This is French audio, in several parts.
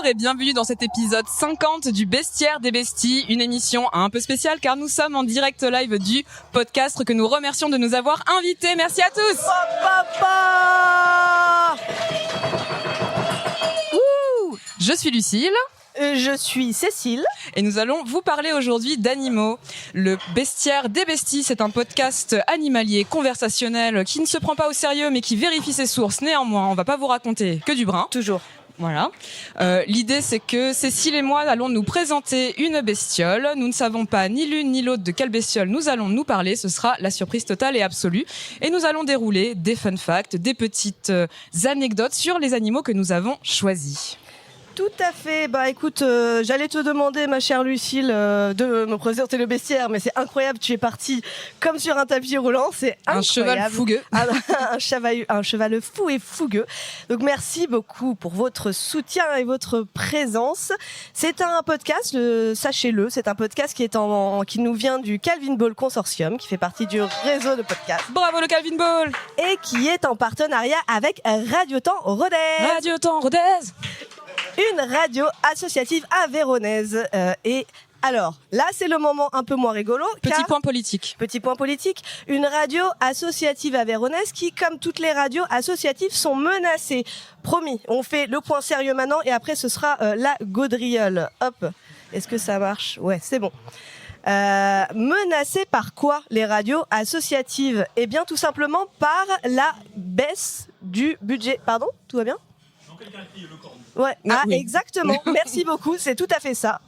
et bienvenue dans cet épisode 50 du Bestiaire des Besties, une émission un peu spéciale car nous sommes en direct live du podcast que nous remercions de nous avoir invités. Merci à tous. Je suis Lucille. Je suis Cécile. Et nous allons vous parler aujourd'hui d'animaux. Le Bestiaire des Besties, c'est un podcast animalier, conversationnel, qui ne se prend pas au sérieux, mais qui vérifie ses sources. Néanmoins, on va pas vous raconter que du brin. Toujours. Voilà. L'idée, c'est que Cécile et moi allons nous présenter une bestiole. Nous ne savons pas ni l'une ni l'autre de quelle bestiole nous allons nous parler. Ce sera la surprise totale et absolue. Et nous allons dérouler des fun facts, des petites anecdotes sur les animaux que nous avons choisis. Tout à fait. Bah écoute, j'allais te demander, ma chère Lucille, de me présenter le bestiaire, mais c'est incroyable, tu es partie comme sur un tapis roulant, c'est incroyable. Un cheval fougueux. un cheval fou et fougueux. Donc merci beaucoup pour votre soutien et votre présence. C'est un podcast, sachez-le, c'est un podcast qui nous vient du Calvin Ball Consortium, qui fait partie du réseau de podcasts. Bravo le Calvin Ball. Et qui est en partenariat avec Radio Temps Rodez. Radio Temps Rodez. Une radio associative aveyronnaise. Et alors, là, c'est le moment un peu moins rigolo. Petit point politique. Une radio associative aveyronnaise qui, comme toutes les radios associatives, sont menacées. Promis, on fait le point sérieux maintenant et après, ce sera la gaudriole. Hop, est-ce que ça marche ? Ouais, c'est bon. Menacées par quoi, les radios associatives ? Eh bien, tout simplement par la baisse du budget. Pardon ? Tout va bien ? Ouais, oui. Exactement. Merci beaucoup. C'est tout à fait ça.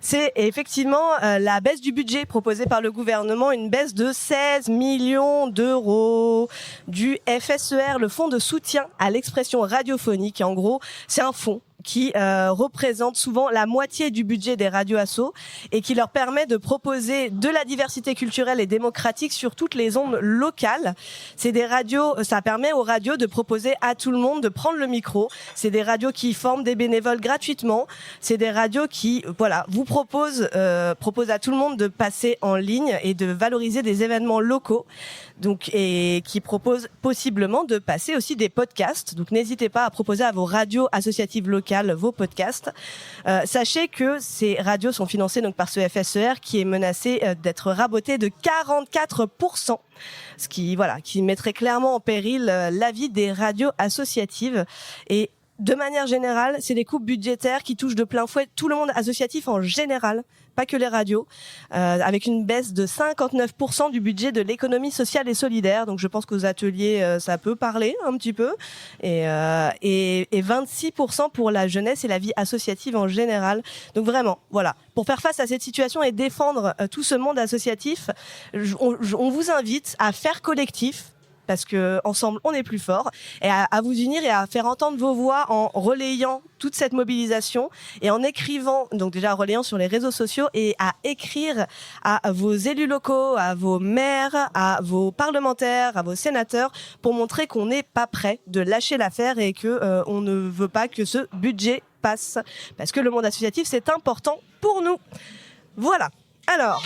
C'est effectivement la baisse du budget proposée par le gouvernement, une baisse de 16 millions d'euros du FSER, le fonds de soutien à l'expression radiophonique. En gros, c'est un fonds qui représente souvent la moitié du budget des radios assos et qui leur permet de proposer de la diversité culturelle et démocratique sur toutes les ondes locales. C'est des radios, ça permet aux radios de proposer à tout le monde de prendre le micro. C'est des radios qui forment des bénévoles gratuitement. C'est des radios qui, vous proposent à tout le monde de passer en ligne et de valoriser des événements locaux. Donc, et qui proposent possiblement de passer aussi des podcasts. Donc, n'hésitez pas à proposer à vos radios associatives locales vos podcasts. Sachez que ces radios sont financées donc par ce FSER qui est menacé d'être raboté de 44%. Ce qui mettrait clairement en péril la vie des radios associatives. Et de manière générale, c'est des coupes budgétaires qui touchent de plein fouet tout le monde associatif en général, pas que les radios, avec une baisse de 59% du budget de l'économie sociale et solidaire. Donc je pense qu'aux ateliers, ça peut parler un petit peu. Et 26% pour la jeunesse et la vie associative en général. Donc vraiment, voilà. Pour faire face à cette situation et défendre tout ce monde associatif, on vous invite à faire collectif. Parce que ensemble on est plus fort, et à vous unir et à faire entendre vos voix en relayant toute cette mobilisation et en écrivant, donc déjà en relayant sur les réseaux sociaux, et à écrire à vos élus locaux, à vos maires, à vos parlementaires, à vos sénateurs, pour montrer qu'on n'est pas prêt de lâcher l'affaire et que on ne veut pas que ce budget passe, parce que le monde associatif c'est important pour nous. Voilà. Alors.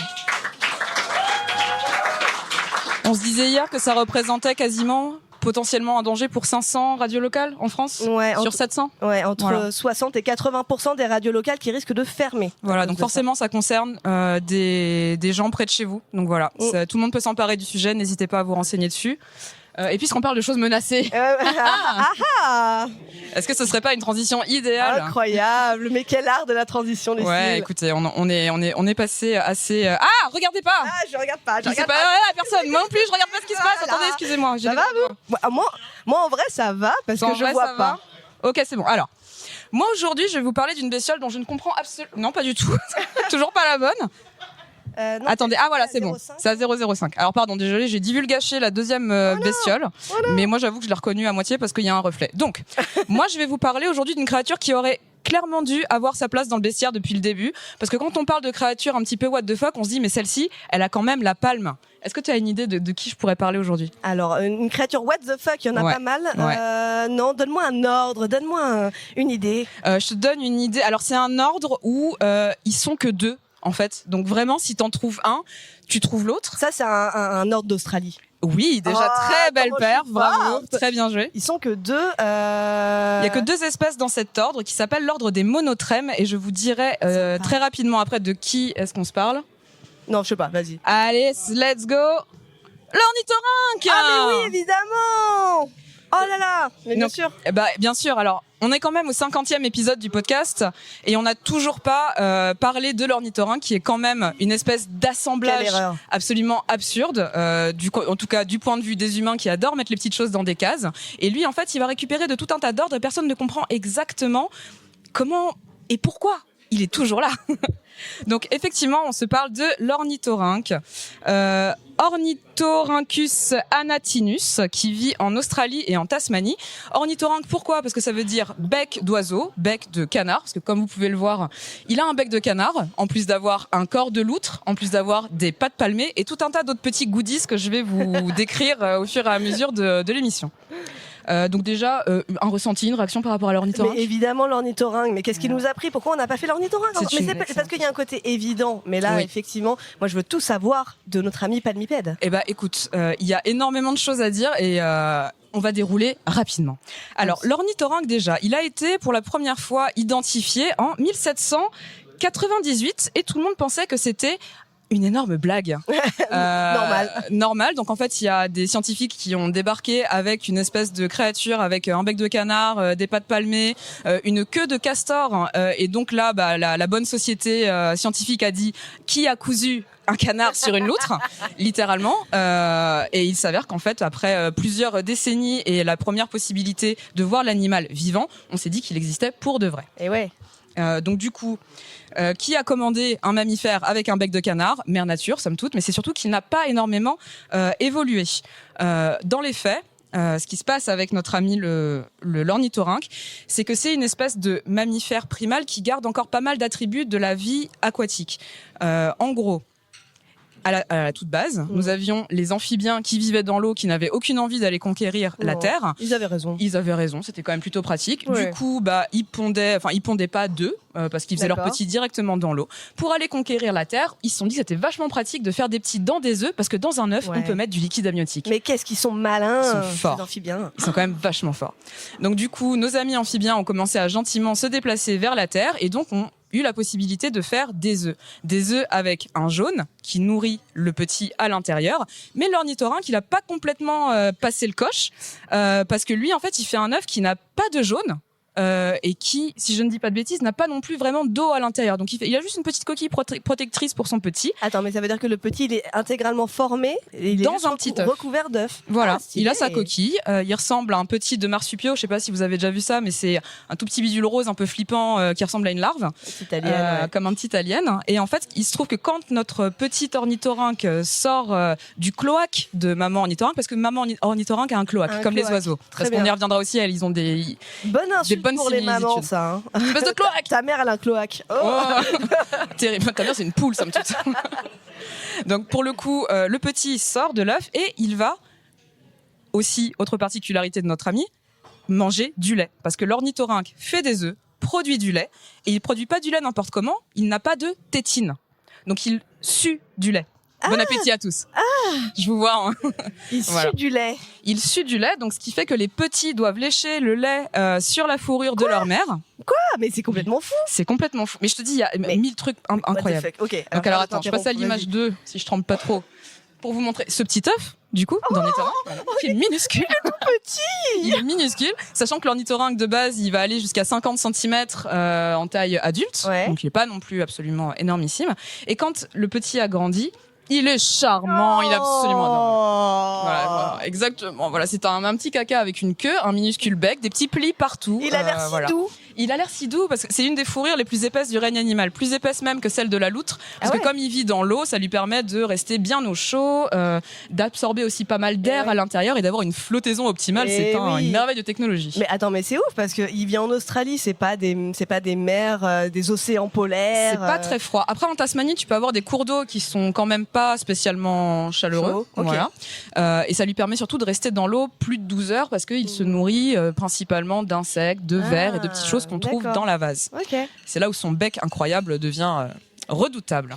On se disait hier que ça représentait quasiment, potentiellement un danger pour 500 radios locales en France, sur 700. Ouais, entre 60 et 80% des radios locales qui risquent de fermer. Voilà, donc forcément ça concerne des gens près de chez vous. Donc voilà, tout le monde peut s'emparer du sujet, n'hésitez pas à vous renseigner dessus. Et puisqu'on parle de choses menacées, est-ce que ce serait pas une transition idéale ? Incroyable, mais quel art de la transition, Lucille. Ouais, écoutez, on est passé assez. Regardez pas. Je regarde pas. Je sais pas, personne. Moi non plus, je regarde pas ce qui se passe. Attendez, excusez-moi. Ça va, vous ? Moi, en vrai, ça va parce que je vois pas. Ok, c'est bon. Alors, moi aujourd'hui, je vais vous parler d'une bestiole dont je ne comprends absolument. Non, pas du tout. Toujours pas la bonne. Non, attendez, voilà, c'est bon. C'est à 0,05. Alors pardon, désolé, j'ai divulgaché la deuxième bestiole, mais moi j'avoue que je l'ai reconnue à moitié parce qu'il y a un reflet. Donc, moi je vais vous parler aujourd'hui d'une créature qui aurait clairement dû avoir sa place dans le bestiaire depuis le début, parce que quand on parle de créatures un petit peu what the fuck, on se dit mais celle-ci, elle a quand même la palme. Est-ce que tu as une idée de qui je pourrais parler aujourd'hui ? Alors, une créature what the fuck, il y en a pas mal. Non, donne-moi un ordre, donne-moi une idée. Je te donne une idée. Alors, c'est un ordre où ils sont que deux en fait. Donc vraiment, si t'en trouves un, tu trouves l'autre. Ça, c'est un ordre d'Australie. Oui, déjà très belle paire, bravo, très bien joué. Ils sont que 2. Il y a que 2 espèces dans cet ordre qui s'appelle l'ordre des monotrèmes et je vous dirai très rapidement après de qui est-ce qu'on se parle. Non, je sais pas, vas-y. Allez, let's go. L'ornithorynque. Ah mais oui, évidemment. Oh là là, mais bien sûr. Bien sûr. Alors, on est quand même au 50e épisode du podcast et on n'a toujours pas parlé de l'ornithorynque qui est quand même une espèce d'assemblage absolument absurde, en tout cas du point de vue des humains qui adorent mettre les petites choses dans des cases. Et lui, en fait, il va récupérer de tout un tas d'ordres et personne ne comprend exactement comment et pourquoi il est toujours là. Donc effectivement, on se parle de l'ornithorynque, Ornithorhynchus anatinus, qui vit en Australie et en Tasmanie. Ornithorynque, pourquoi ? Parce que ça veut dire bec d'oiseau, bec de canard, parce que comme vous pouvez le voir, il a un bec de canard, en plus d'avoir un corps de loutre, en plus d'avoir des pattes palmées et tout un tas d'autres petits goodies que je vais vous décrire au fur et à mesure de l'émission. Donc déjà, un ressenti, une réaction par rapport à l'ornithorynque. Mais évidemment l'ornithorynque, mais qu'est-ce qui nous a pris ? Pourquoi on n'a pas fait l'ornithorynque ? C'est parce qu'il y a un côté évident, mais là, effectivement, moi je veux tout savoir de notre ami palmipède. Eh ben écoute, il y a énormément de choses à dire et on va dérouler rapidement. Alors, l'ornithorynque déjà, il a été pour la première fois identifié en 1798 et tout le monde pensait que c'était une énorme blague. Normal. Donc en fait, il y a des scientifiques qui ont débarqué avec une espèce de créature avec un bec de canard, des pattes palmées, une queue de castor. Et donc là, la bonne société scientifique a dit qui a cousu un canard sur une loutre, littéralement. Et il s'avère qu'en fait, après plusieurs décennies et la première possibilité de voir l'animal vivant, on s'est dit qu'il existait pour de vrai. Et ouais. Donc du coup, qui a commandé un mammifère avec un bec de canard ? Mère nature, somme toute, mais c'est surtout qu'il n'a pas énormément évolué. Dans les faits, ce qui se passe avec notre ami l'ornithorynque, c'est que c'est une espèce de mammifère primal qui garde encore pas mal d'attributs de la vie aquatique. En gros, à la toute base, nous avions les amphibiens qui vivaient dans l'eau, qui n'avaient aucune envie d'aller conquérir la terre. Ils avaient raison. C'était quand même plutôt pratique. Ouais. Du coup, ils pondaient pas d'œufs parce qu'ils faisaient leurs petits directement dans l'eau. Pour aller conquérir la terre, ils se sont dit que c'était vachement pratique de faire des petits dans des œufs parce que dans un œuf, on peut mettre du liquide amniotique. Mais qu'est-ce qu'ils sont malins, ils sont forts. Les amphibiens. Ils sont quand même vachement forts. Donc du coup, nos amis amphibiens ont commencé à gentiment se déplacer vers la terre et donc ont eu la possibilité de faire des œufs avec un jaune qui nourrit le petit à l'intérieur, mais l'ornithorynque il a pas complètement passé le coche parce que lui en fait il fait un œuf qui n'a pas de jaune et qui, si je ne dis pas de bêtises, n'a pas non plus vraiment d'eau à l'intérieur. Donc il a juste une petite coquille protectrice pour son petit. Attends, mais ça veut dire que le petit il est intégralement formé et il est dans un petit œuf recouvert d'œuf. Voilà, il a sa coquille. Il ressemble à un petit de marsupio. Je sais pas si vous avez déjà vu ça, mais c'est un tout petit bidule rose un peu flippant qui ressemble à une larve, comme un petit alien. Et en fait, il se trouve que quand notre petit ornithorynque sort du cloaque de maman ornithorynque, parce que maman ornithorynque a un cloaque, comme les oiseaux. Parce qu'on y reviendra aussi, ils ont des bonnes pour les mamans, ça. Espèce de cloaque. Ta mère, elle a un cloaque. Terrible. Ta mère, c'est une poule, somme toute. Donc, pour le coup, le petit sort de l'œuf et il va aussi, autre particularité de notre ami, manger du lait. Parce que l'ornithorynque fait des œufs, produit du lait et il produit pas du lait n'importe comment. Il n'a pas de tétine. Donc, il sue du lait. Bon appétit à tous. Je vous vois. Hein. Il sue du lait. Il sue du lait, donc ce qui fait que les petits doivent lécher le lait sur la fourrure de leur mère. Quoi ? Mais c'est complètement fou. C'est complètement fou. Mais je te dis, il y a 1000 trucs incroyables. Okay. Donc alors attends, je passe à l'image 2, si je trempe pas trop, pour vous montrer ce petit œuf, du coup, d'ornithorynque, qui est minuscule. Il est tout petit. Il est minuscule, sachant que l'ornithorynque de base, il va aller jusqu'à 50 cm en taille adulte, donc il est pas non plus absolument énormissime. Et quand le petit a grandi, il est charmant, il est absolument adorable. Voilà, exactement. Voilà, c'est un petit caca avec une queue, un minuscule bec, des petits plis partout. Il a l'air si doux. Il a l'air si doux parce que c'est une des fourrures les plus épaisses du règne animal, plus épaisse même que celle de la loutre, parce que comme il vit dans l'eau, ça lui permet de rester bien au chaud, d'absorber aussi pas mal d'air à l'intérieur et d'avoir une flottaison optimale. C'est une merveille de technologie. Mais attends, mais c'est ouf parce que il vit en Australie, c'est pas des mers, des océans polaires. C'est pas très froid. Après en Tasmanie, tu peux avoir des cours d'eau qui sont quand même pas spécialement chaleureux. Voilà. Et ça lui permet surtout de rester dans l'eau plus de 12 heures parce qu'il se nourrit principalement d'insectes, de vers et de petites choses qu'on trouve dans la vase. C'est là où son bec incroyable devient redoutable.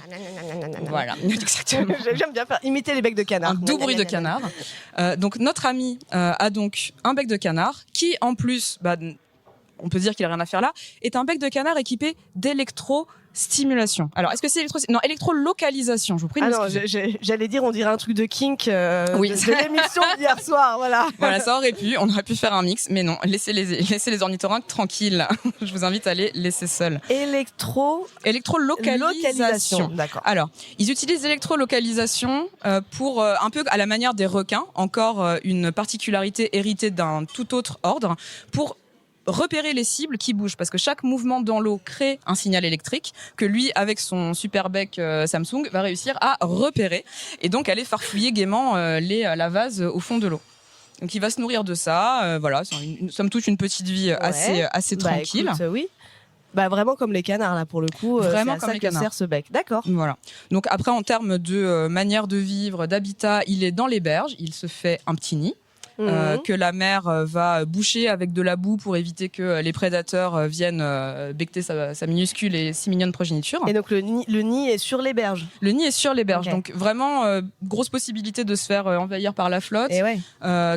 Voilà, exactement. J'aime bien imiter les becs de canard. Un doux bruit de canard. Donc notre ami a donc un bec de canard qui, en plus, on peut dire qu'il a rien à faire là, est un bec de canard équipé d'électrostimulation. Alors, est-ce que c'est électrolocalisation, je vous prie. Non, j'allais dire, on dirait un truc de kink de l'émission d'hier soir, voilà. Voilà, ça aurait pu, on aurait pu faire un mix, mais non, laissez les ornithorynques tranquilles. Je vous invite à les laisser seuls. Électrolocalisation. D'accord. Alors, ils utilisent l'électrolocalisation pour un peu à la manière des requins, encore une particularité héritée d'un tout autre ordre, pour repérer les cibles qui bougent, parce que chaque mouvement dans l'eau crée un signal électrique que lui, avec son super bec Samsung, va réussir à repérer et donc aller farfouiller gaiement la vase au fond de l'eau. Donc il va se nourrir de ça, voilà, somme toute une petite vie assez tranquille. Écoute, oui. Vraiment comme les canards là pour le coup, vraiment c'est à comme ça les que canards. sert ce bec. D'accord. Voilà. Donc après en termes de manière de vivre, d'habitat, il est dans les berges, il se fait un petit nid. Que la mère va boucher avec de la boue pour éviter que les prédateurs viennent becter sa minuscule et si mignonne progéniture. Et donc le nid est sur les berges. Le nid est sur les berges, Okay. donc vraiment grosse possibilité de se faire envahir par la flotte. Et ouais.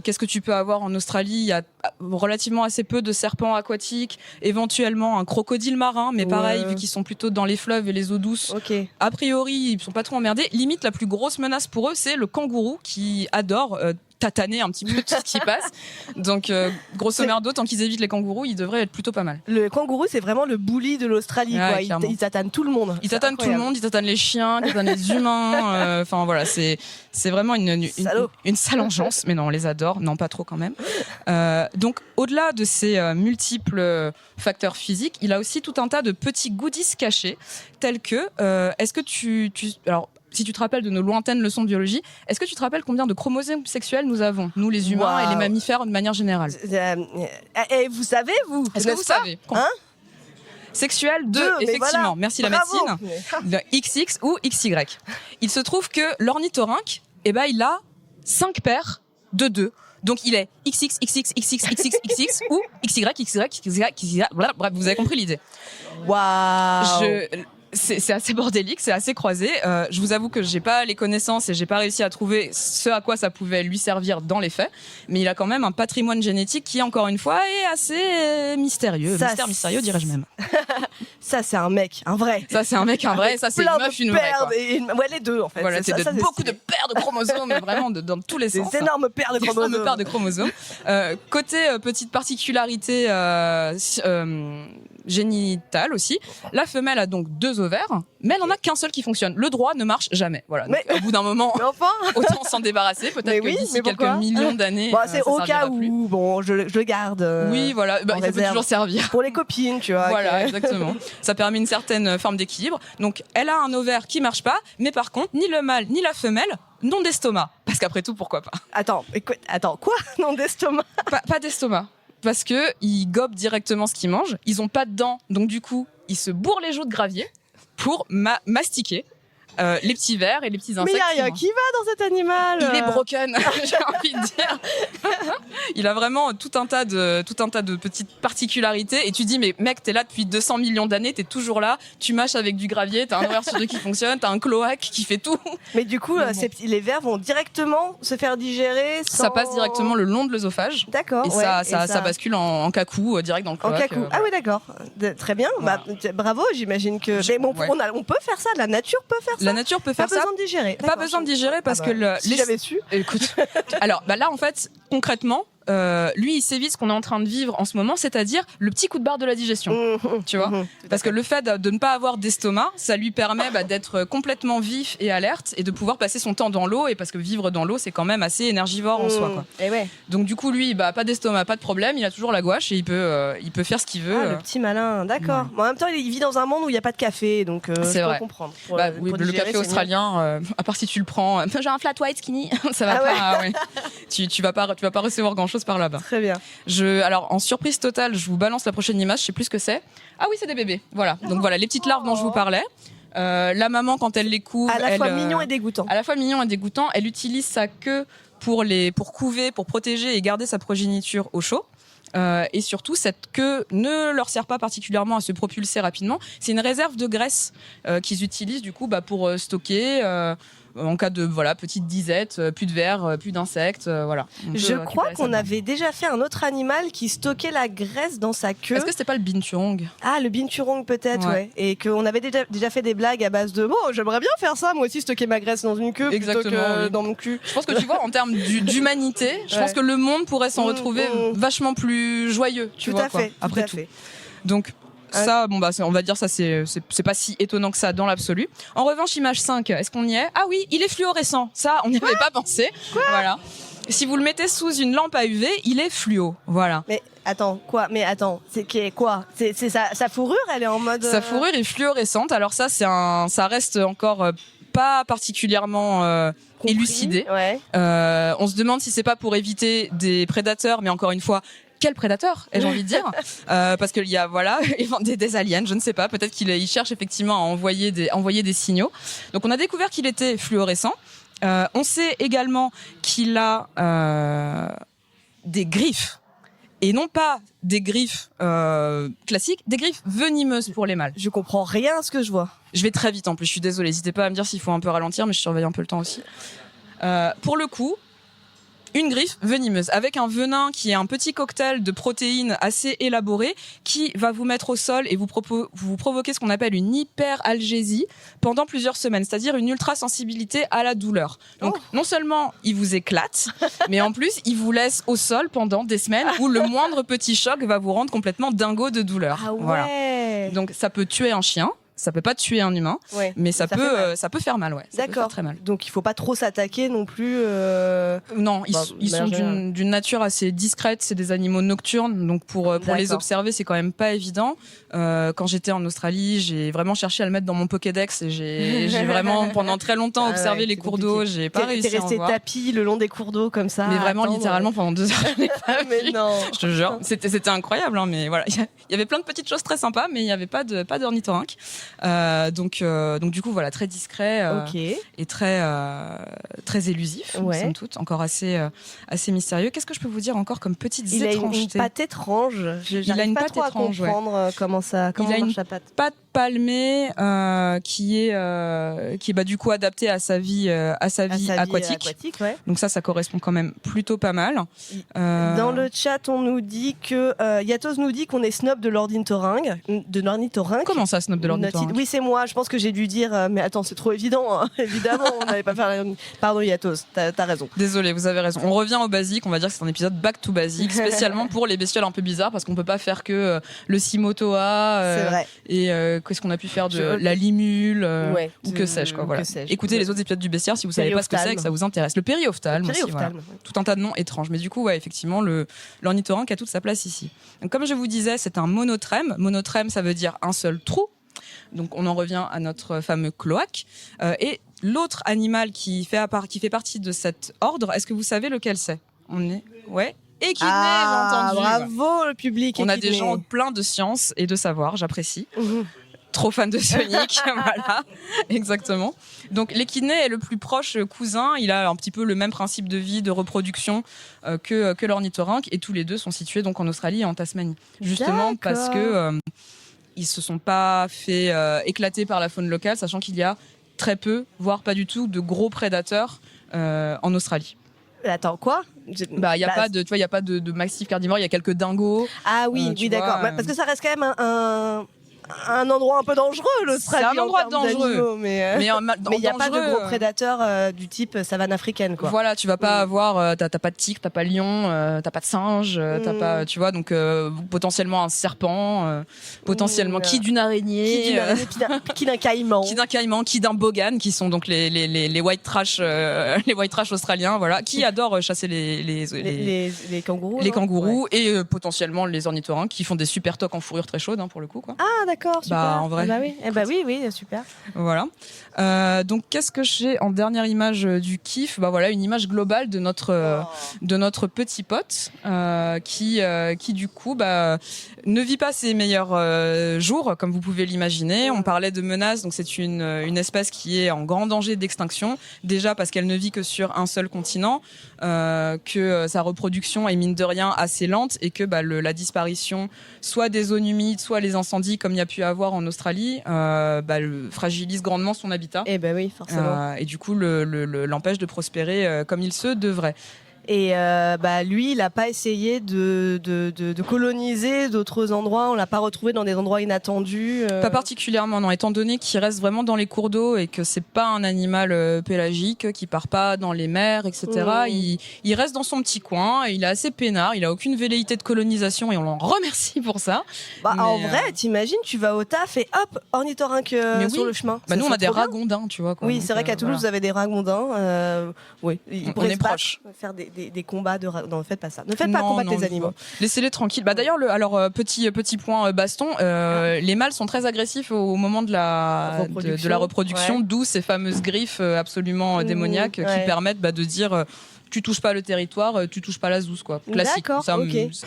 Qu'est-ce que tu peux avoir en Australie ? Il y a relativement assez peu de serpents aquatiques, éventuellement un crocodile marin, mais pareil, vu qu'ils sont plutôt dans les fleuves et les eaux douces, a priori ils sont pas trop emmerdés. Limite, la plus grosse menace pour eux, c'est le kangourou qui adore tataner un petit peu tout ce qui passe. Donc, grosso merdo, tant qu'ils évitent les kangourous, ils devraient être plutôt pas mal. Le kangourou, c'est vraiment le bully de l'Australie. Ouais, quoi. Il tatane tout le monde. Il tatane tout le monde, il tatane les chiens, il tatane les humains. Enfin, voilà, c'est vraiment une sale engeance. Mais non, on les adore. Non, pas trop quand même. Donc, au-delà de ces multiples facteurs physiques, il a aussi tout un tas de petits goodies cachés, tels que, est-ce que alors, si tu te rappelles de nos lointaines leçons de biologie, est-ce que tu te rappelles combien de chromosomes sexuels nous avons, nous les humains et les mammifères de manière générale ? Et vous savez, vous ? Est-ce que vous savez ? Sexuel 2, effectivement. Voilà. Merci. Bravo. La médecine. XX ou XY. Il se trouve que l'ornithorynque, il a 5 paires de 2. Donc il est XX, XX, XX, XX, XX ou XY, XY, XY, bref, vous avez compris l'idée. Waouh. C'est assez bordélique, c'est assez croisé. Je vous avoue que j'ai pas les connaissances et j'ai pas réussi à trouver ce à quoi ça pouvait lui servir dans les faits. Mais il a quand même un patrimoine génétique qui, encore une fois, est assez mystérieux. Mystérieux, dirais-je même. Ça, c'est un mec, un vrai. Ça, c'est un mec, un vrai. Ça, c'est une meuf, une vraie. Ouais, les deux, en fait. Voilà, c'est beaucoup de paires de chromosomes, vraiment dans tous les sens. Des énormes paires de chromosomes. Côté petite particularité génitale aussi, la femelle a donc 2 ovaires, mais elle n'en a qu'un seul qui fonctionne. Le droit ne marche jamais. Voilà. Donc, au bout d'un moment, autant s'en débarrasser. Peut-être que d'ici quelques millions d'années, c'est au cas où, plus. Je le garde. Oui, voilà. Ça peut toujours servir. Pour les copines, tu vois. Voilà, exactement. Ça permet une certaine forme d'équilibre. Donc, elle a un ovaire qui marche pas, mais par contre, ni le mâle ni la femelle n'ont d'estomac. Parce qu'après tout, pourquoi pas ? Attends, quoi ? Non d'estomac ? Pas d'estomac. Parce que ils gobent directement ce qu'ils mangent. Ils ont pas de dents, donc du coup, ils se bourrent les joues de gravier pour mastiquer les petits vers et les petits insectes. Mais il y a rien qui va dans cet animal. Il est broken, j'ai envie de dire. Il a vraiment tout un tas de petites particularités. Et tu dis, mais mec, t'es là depuis 200 millions d'années, t'es toujours là, tu mâches avec du gravier, t'as un ovaire sur 2 qui fonctionne, t'as un cloaque qui fait tout. Mais du coup, les vers vont directement se faire digérer sans... Ça passe directement le long de l'œsophage. D'accord. Et ça bascule en cacou direct dans le cloaque. En cacou. Ah oui, d'accord. Très bien. Voilà. Bravo, j'imagine que... on peut faire ça, la nature peut faire ça. La nature peut faire ça. Pas besoin de digérer. Pas besoin de digérer parce que si j'avais su. Écoute. Alors là en fait concrètement lui il sévit ce qu'on est en train de vivre en ce moment, c'est-à-dire le petit coup de barre de la digestion. Tu vois, parce que le fait de ne pas avoir d'estomac, ça lui permet d'être complètement vif et alerte et de pouvoir passer son temps dans l'eau, et parce que vivre dans l'eau c'est quand même assez énergivore en soi, quoi. Et ouais. Donc du coup lui pas d'estomac, pas de problème, il a toujours la gouache et il peut faire ce qu'il veut. Le petit malin, d'accord. En même temps il vit dans un monde où il n'y a pas de café, donc c'est je vrai. peux comprendre. Oui, le café australien, à part si tu le prends, j'ai un flat white skinny, ça va pas. Ouais. Tu vas pas recevoir grand chose par là-bas. Très bien. Alors en surprise totale, je vous balance la prochaine image, je sais plus ce que c'est. Ah oui, c'est des bébés. Voilà. Donc voilà, les petites larves dont je vous parlais. La maman, quand elle les couve, à la fois mignon et dégoûtant. À la fois mignon et dégoûtant, elle utilise sa queue pour couver, pour protéger et garder sa progéniture au chaud. et surtout cette queue ne leur sert pas particulièrement à se propulser rapidement. C'est une réserve de graisse qu'ils utilisent du coup pour stocker en cas de petite disette, plus de vers, plus d'insectes, voilà. Je crois qu'on avait déjà fait un autre animal qui stockait la graisse dans sa queue. Est-ce que c'était pas le binturong? Ah, le binturong peut-être, ouais. Et qu'on avait déjà fait des blagues à base de j'aimerais bien faire ça, moi aussi stocker ma graisse dans une queue plutôt que dans mon cul. Je pense que tu vois, en termes d'humanité, je pense que le monde pourrait s'en retrouver vachement plus joyeux, tu vois. Tout à fait, après tout. Donc ça, on va dire ça, c'est pas si étonnant que ça dans l'absolu. En revanche, image 5, est-ce qu'on y est? Ah oui, il est fluorescent. Ça, on n'y avait pas pensé. Voilà. Si vous le mettez sous une lampe à UV, il est fluo. Voilà. Mais attends, c'est quoi? C'est sa fourrure, elle est en mode. Sa fourrure est fluorescente. Alors ça, ça reste encore pas particulièrement élucidé. Ouais. On se demande si c'est pas pour éviter des prédateurs, mais encore une fois. Quel prédateur, ai-je envie de dire, parce qu'il y a des aliens, je ne sais pas, peut-être qu'il cherche effectivement à envoyer des signaux. Donc on a découvert qu'il était fluorescent. On sait également qu'il a des griffes, et non pas des griffes classiques, des griffes venimeuses pour les mâles. Je comprends rien à ce que je vois. Je vais très vite en plus, je suis désolée, n'hésitez pas à me dire s'il faut un peu ralentir, mais je surveille un peu le temps aussi. Pour le coup, une griffe venimeuse avec un venin qui est un petit cocktail de protéines assez élaboré qui va vous mettre au sol et vous provoquer ce qu'on appelle une hyperalgésie pendant plusieurs semaines, c'est-à-dire une ultra-sensibilité à la douleur. Donc non seulement il vous éclate, mais en plus il vous laisse au sol pendant des semaines où le moindre petit choc va vous rendre complètement dingo de douleur. Ah ouais. Voilà. Donc ça peut tuer un chien. Ça peut pas tuer un humain, mais ça peut faire mal, ouais. D'accord. Très mal. Donc il faut pas trop s'attaquer non plus. Non, ils sont d'une nature assez discrète. C'est des animaux nocturnes, donc pour les observer, c'est quand même pas évident. Quand j'étais en Australie, j'ai vraiment cherché à le mettre dans mon Pokédex et j'ai vraiment pendant très longtemps observé les cours d'eau. J'ai pas réussi à en voir. T'es resté tapis le long des cours d'eau comme ça. Mais vraiment littéralement pendant 2 heures. Mais non. Je te jure, c'était incroyable, hein, mais voilà, il y avait plein de petites choses très sympas, mais il y avait pas d'ornithorynque. Donc du coup voilà, très discret et très élusif, somme toute, encore assez mystérieux. Qu'est-ce que je peux vous dire encore comme petites étrangetés? Il a une patte étrange. Il a une patte étrange. Comprendre comment marche la patte. Patte palmée qui est du coup adaptée à sa vie aquatique. Donc ça correspond quand même plutôt pas mal. Dans le chat, on nous dit que Yatos nous dit qu'on est snob de l'ornithorynque. Comment ça, snob de l'ornithorynque? Oui, c'est moi. Je pense que j'ai dû dire mais attends, c'est trop évident. Hein. Évidemment, on n'allait pas faire. Pardon, Yatos, t'as raison. Désolé, vous avez raison. On revient au basique. On va dire que c'est un épisode back to basique, spécialement pour les bestioles un peu bizarres, parce qu'on peut pas faire que le Simotoa et qu'est-ce qu'on a pu faire de la limule ou que sais-je quoi. Voilà. Écoutez les autres épisodes du bestiaire si vous savez pas ce que c'est et que ça vous intéresse. Le périophtalme aussi, voilà. Tout un tas de noms étranges, mais du coup effectivement l'ornithorynque a toute sa place ici. Donc, comme je vous disais, c'est un monotrème. Monotrème, ça veut dire un seul trou. Donc on en revient à notre fameux cloaque. Et l'autre animal qui fait partie de cet ordre, est-ce que vous savez lequel c'est? Équiné, j'ai entendu. Bravo le public. On a des gens pleins de science et de savoir, j'apprécie. Trop fan de Sonic, voilà, exactement. Donc l'équiné est le plus proche cousin, il a un petit peu le même principe de vie, de reproduction que l'ornithorynque, et tous les deux sont situés donc en Australie et en Tasmanie. Justement parce que ils se sont pas fait éclater par la faune locale, sachant qu'il y a très peu, voire pas du tout, de gros prédateurs en Australie. Attends, quoi? Il y a pas de massif carnivore, il y a quelques dingos. Ah oui, d'accord. Parce que ça reste quand même un endroit un peu dangereux, l'Australie. C'est un endroit dangereux, mais il n'y a pas de gros prédateurs du type savane africaine, quoi. Voilà, tu vas pas avoir, t'as pas de tigre, t'as pas de lion, t'as pas de singe, t'as pas, tu vois, donc potentiellement un serpent, potentiellement qui d'une araignée, qui d'un caïman, qui d'un bogan, qui sont donc les white trash, les white trash australiens, voilà, qui adorent chasser les kangourous, et potentiellement les ornithorynques qui font des super toques en fourrure très chaude, hein, pour le coup, quoi. Ah d'accord, super. Bah, en vrai. Oui, super. Voilà. Donc, qu'est-ce que j'ai en dernière image du kiff ? Bah voilà, une image globale de notre petit pote qui du coup ne vit pas ses meilleurs jours, comme vous pouvez l'imaginer. On parlait de menaces, donc c'est une espèce qui est en grand danger d'extinction. Déjà parce qu'elle ne vit que sur un seul continent, que sa reproduction est mine de rien assez lente et que la disparition soit des zones humides, soit les incendies comme il y a pu avoir en Australie, fragilise grandement son habitat. Eh ben oui, forcément. Et du coup, l'empêche de prospérer comme il se devrait. Et lui, il n'a pas essayé de coloniser d'autres endroits. On l'a pas retrouvé dans des endroits inattendus. Pas particulièrement, non. Étant donné qu'il reste vraiment dans les cours d'eau et que c'est pas un animal pélagique, qui part pas dans les mers, etc. Il reste dans son petit coin. Il est assez peinard. Il a aucune velléité de colonisation et on l'en remercie pour ça. En vrai, t'imagines, tu vas au taf et hop, ornithorynque sur le chemin. Nous, on a des ragondins, tu vois. Oui, c'est vrai qu'à Toulouse, vous avez des ragondins. Oui, on est proches. Faire des combats de non, ne faites pas ça. Ne faites pas combattre les animaux. Laissez-les tranquilles. D'ailleurs, petit point baston, les mâles sont très agressifs au moment de la reproduction, d'où ces fameuses griffes absolument démoniaques qui permettent de dire tu touches pas le territoire, tu touches pas la zouze, quoi. Classique.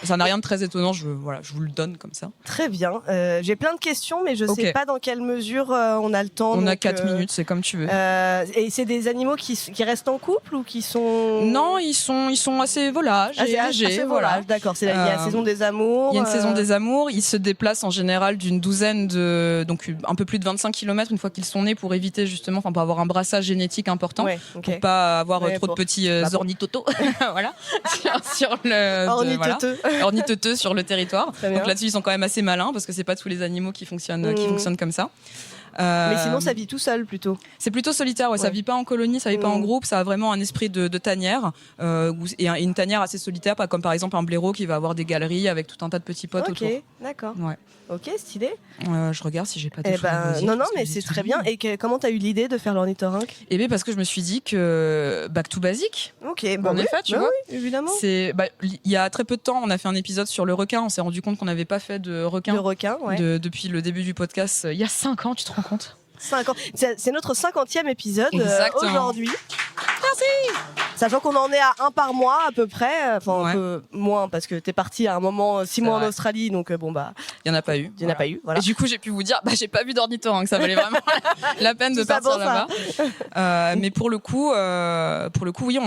Ça n'a rien de très étonnant, je vous le donne comme ça. Très bien. J'ai plein de questions, mais je sais pas dans quelle mesure on a le temps. On a 4 minutes, c'est comme tu veux. Et c'est des animaux qui restent en couple ou qui sont... Non, ils sont assez volages et légers. Voilà. D'accord, il y a la saison des amours. Il y a une saison des amours. Ils se déplacent en général d'une douzaine donc un peu plus de 25 km une fois qu'ils sont nés pour éviter justement, pour avoir un brassage génétique important, pour pas avoir trop de petits ornithotos voilà, sur le ornithoteux sur le territoire. Donc là-dessus, ils sont quand même assez malins parce que c'est pas tous les animaux qui fonctionnent comme ça. Mais sinon, ça vit tout seul plutôt. C'est plutôt solitaire, ça vit pas en colonie, ça vit pas en groupe, ça a vraiment un esprit de tanière et une tanière assez solitaire, pas comme par exemple un blaireau qui va avoir des galeries avec tout un tas de petits potes autour. Ok, d'accord. Ouais. Ok, stylé. Je regarde si j'ai pas de choses. Non, mais c'est très bien. Et comment t'as eu l'idée de faire l'ornithorynque ? Eh bien, parce que je me suis dit que back to basic. Ok, en effet, tu vois. Oui, évidemment. Il y a très peu de temps, on a fait un épisode sur le requin. On s'est rendu compte qu'on n'avait pas fait de requin. Depuis le début du podcast. Il y a 5 ans, tu te rends compte ? 5 ans. C'est notre 50e épisode aujourd'hui. Merci. Sachant qu'on en est à 1 par mois à peu près, un peu moins parce que t'es parti à un moment 6 mois en Australie, donc il y en a pas eu. Il y en a pas eu. Voilà. Et du coup, j'ai pu vous dire, j'ai pas vu d'ornithorynque, ça valait vraiment la peine de partir là-bas. Mais pour le coup, oui,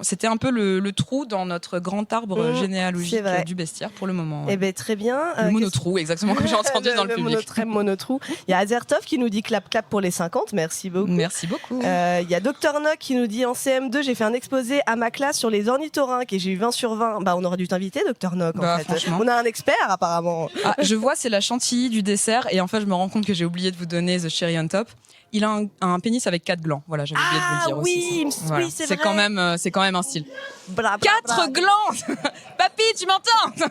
c'était un peu le trou dans notre grand arbre généalogique du bestiaire pour le moment. Eh ben très bien. Le monotrou, exactement comme j'ai entendu dans le public. Le monotrou. Il y a Azertov qui nous dit clap pour les 50. Merci beaucoup. Merci beaucoup. Il y a Dr Nock qui nous dit en CM2, j'ai fait un exposé à ma classe sur les ornithorynques et j'ai eu 20 sur 20. On aurait dû t'inviter, Dr Nock, en fait. Franchement. On a un expert, apparemment. Je vois, c'est la chantilly du dessert. Et en fait, je me rends compte que j'ai oublié de vous donner The Cherry on Top. Il a un pénis avec 4 glands. Voilà, j'avais oublié de vous le dire aussi. Oui, c'est vrai. C'est quand même un style. 4 glands. Papy, tu m'entends?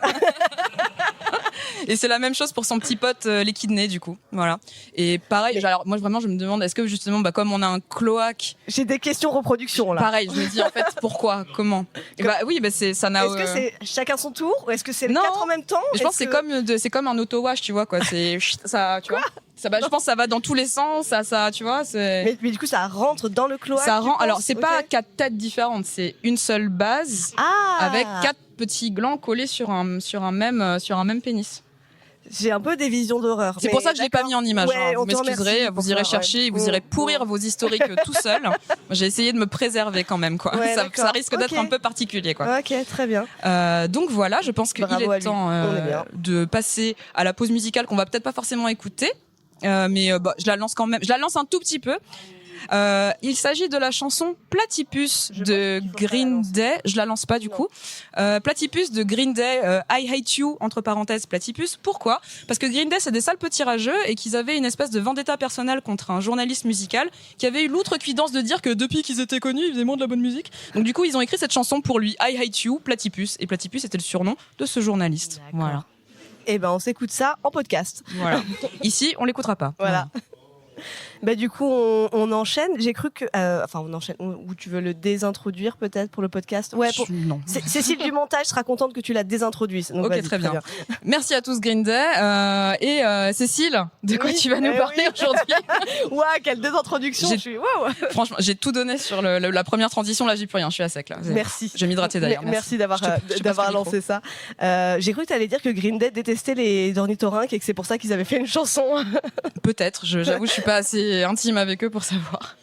Et c'est la même chose pour son petit pote l'équidné, du coup. Voilà. Et pareil, alors moi vraiment je me demande, est-ce que justement, comme on a un cloaque. J'ai des questions reproduction là. Pareil, je me dis en fait pourquoi, comment. Ça n'a. Est-ce que c'est chacun son tour ou est-ce que c'est les 4 en même temps? Je pense que c'est comme un auto-wash, tu vois quoi. C'est ça, tu vois. Je pense que ça va dans tous les sens, ça, tu vois. Mais du coup, ça rentre dans le cloaque. Ça rentre. Alors, c'est pas 4 têtes différentes, c'est une seule base avec 4 petits glands collés sur un même pénis. J'ai un peu des visions d'horreur. C'est pour ça que je l'ai pas mis en image. Vous m'excuserez, vous irez chercher, vous irez pourrir vos historiques tout seul. J'ai essayé de me préserver quand même, quoi. Ça risque d'être un peu particulier, quoi. Ok, très bien. Donc voilà, je pense qu'il est temps de passer à la pause musicale qu'on va peut-être pas forcément écouter. Mais je la lance quand même. Je la lance un tout petit peu. Il s'agit de la chanson Platypus de Green Day. Je la lance pas du coup. Platypus de Green Day. I Hate You entre parenthèses Platypus. Pourquoi ? Parce que Green Day c'est des sales petits rageux et qu'ils avaient une espèce de vendetta personnelle contre un journaliste musical qui avait eu l'outrecuidance de dire que depuis qu'ils étaient connus ils faisaient moins de la bonne musique. Donc du coup ils ont écrit cette chanson pour lui. I Hate You Platypus, et Platypus était le surnom de ce journaliste. D'accord. Voilà. Et on s'écoute ça en podcast. Voilà. Ici on l'écoutera pas. Voilà. Bah du coup, on enchaîne. J'ai cru que, on enchaîne. Ou tu veux le désintroduire peut-être pour le podcast? Ouais. Non. Cécile du montage sera contente que tu la désintroduises. Donc, ok, très bien. Merci à tous Green Day et Cécile. De quoi tu vas nous parler aujourd'hui? Waouh, quelle désintroduction! Franchement, j'ai tout donné sur la première transition. Là, j'ai plus rien. Je suis à sec là. Merci. Je vais m'hydrater d'ailleurs. Merci d'avoir lancé ça. J'ai cru que tu allais dire que Green Day détestait les ornithorynques et que c'est pour ça qu'ils avaient fait une chanson. Peut-être. J'avoue, je suis pas assez intime avec eux pour savoir.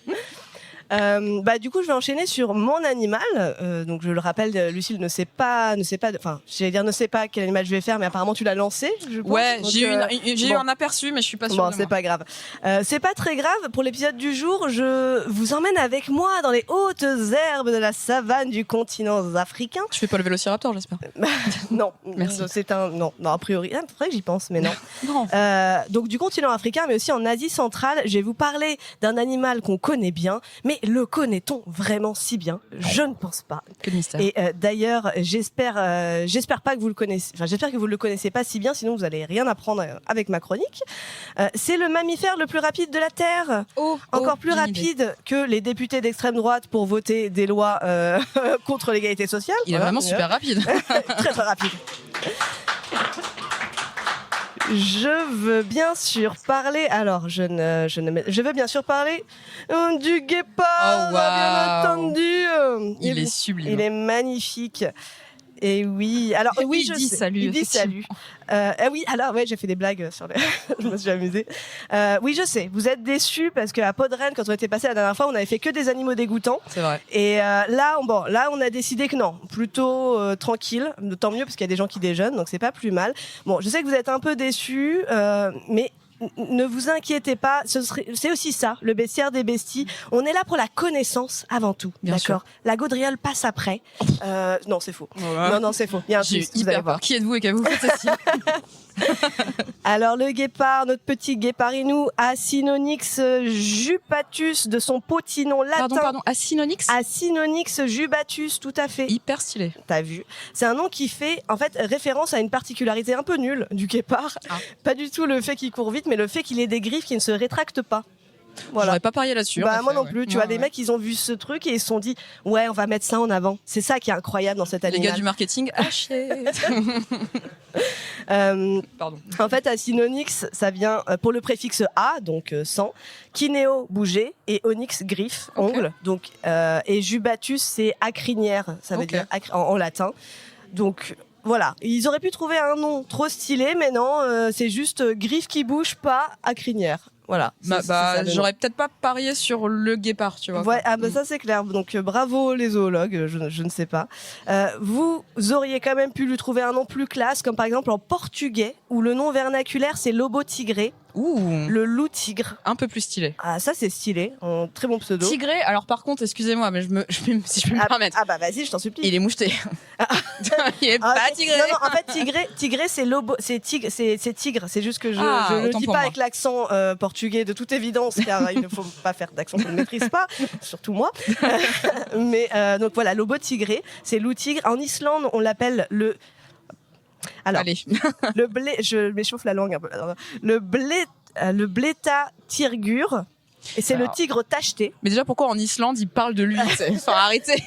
Du coup, je vais enchaîner sur mon animal. Donc, je le rappelle, Lucille ne sait pas, enfin, j'allais dire ne sait pas quel animal je vais faire, mais apparemment tu l'as lancé. Je pense. Ouais, j'ai eu un aperçu, mais je suis pas sûre. Bon, c'est pas grave. C'est pas très grave. Pour l'épisode du jour, je vous emmène avec moi dans les hautes herbes de la savane du continent africain. Tu fais pas le vélociraptor, j'espère. Non, merci. Non, a priori, c'est vrai que j'y pense, mais non. Non. Donc du continent africain, mais aussi en Asie centrale, je vais vous parler d'un animal qu'on connaît bien, mais le connaît-on vraiment si bien? Je ne pense pas. Quel mystère. Et d'ailleurs, j'espère pas que vous le connaissez. Enfin, j'espère que vous le connaissez pas si bien, sinon vous allez rien apprendre avec ma chronique. C'est le mammifère le plus rapide de la Terre. Encore plus rapide que les députés d'extrême droite pour voter des lois contre l'égalité sociale. Il est vraiment super rapide. Très très rapide. Je veux bien sûr parler. Alors, je veux bien sûr parler du guépard, bien entendu. Il est sublime. Il est magnifique. Et oui, alors oui, il dit salut. Il dit salut. Oui, alors ouais, j'ai fait des blagues sur les. Je me suis amusée. Oui, je sais. Vous êtes déçus parce qu'à Podren, quand on était passé la dernière fois, on avait fait que des animaux dégoûtants. C'est vrai. Et là, on a décidé que non, plutôt tranquille. Tant mieux parce qu'il y a des gens qui déjeunent, donc c'est pas plus mal. Bon, je sais que vous êtes un peu déçus, mais ne vous inquiétez pas, c'est aussi ça, le bestiaire des besties. On est là pour la connaissance avant tout, d'accord? La gaudriole passe après. Non, c'est faux. Voilà. Non, c'est faux. Il y a un twist, vous allez voir. Qui êtes-vous et qu'avez-vous fait ceci? Alors le guépard, notre petit guéparinou, Acinonyx jubatus de son potinon latin. Pardon, Acinonyx? Acinonyx jubatus, tout à fait. Hyper stylé. T'as vu? C'est un nom qui fait en fait référence à une particularité un peu nulle du guépard. Pas du tout le fait qu'il court vite, mais le fait qu'il ait des griffes qui ne se rétractent pas. Voilà. J'aurais pas parié là-dessus. Moi non plus. Tu vois, les mecs, ils ont vu ce truc et ils se sont dit, ouais, on va mettre ça en avant. C'est ça qui est incroyable dans cet animal. Les gars du marketing, Pardon. En fait, Acinonyx, ça vient pour le préfixe a, donc sang, kinéo, bouger, et onyx, griffe, ongle. Donc, et jubatus, c'est acrinière, ça veut dire en latin. Donc, voilà, ils auraient pu trouver un nom trop stylé, mais non, c'est juste griffe qui bouge pas, acrinière. Voilà. J'aurais peut-être pas parié sur le guépard, tu vois. Ouais, ça c'est clair. Donc bravo les zoologues, je ne sais pas. Vous auriez quand même pu lui trouver un nom plus classe, comme par exemple en portugais, où le nom vernaculaire c'est lobo tigré. Le loup tigre. Un peu plus stylé. Ah, ça c'est stylé, un très bon pseudo. Tigré, alors par contre, excusez-moi, mais si je peux me permettre. Ah bah vas-y, je t'en supplie. Il est moucheté. Il est pas tigré. Non, en fait tigré c'est lobo, c'est tigre, c'est juste que je ne le dis pas avec l'accent portugais de toute évidence, car il ne faut pas faire d'accent que je ne maîtrise pas, surtout moi. Mais donc voilà, lobo tigré, c'est loup tigre. En Islande, on l'appelle le. Alors, allez. Je m'échauffe la langue un peu. Le bléta tirgur. Et c'est le tigre tacheté. Mais déjà, pourquoi en Islande, ils parlent de lui? Enfin, arrêtez.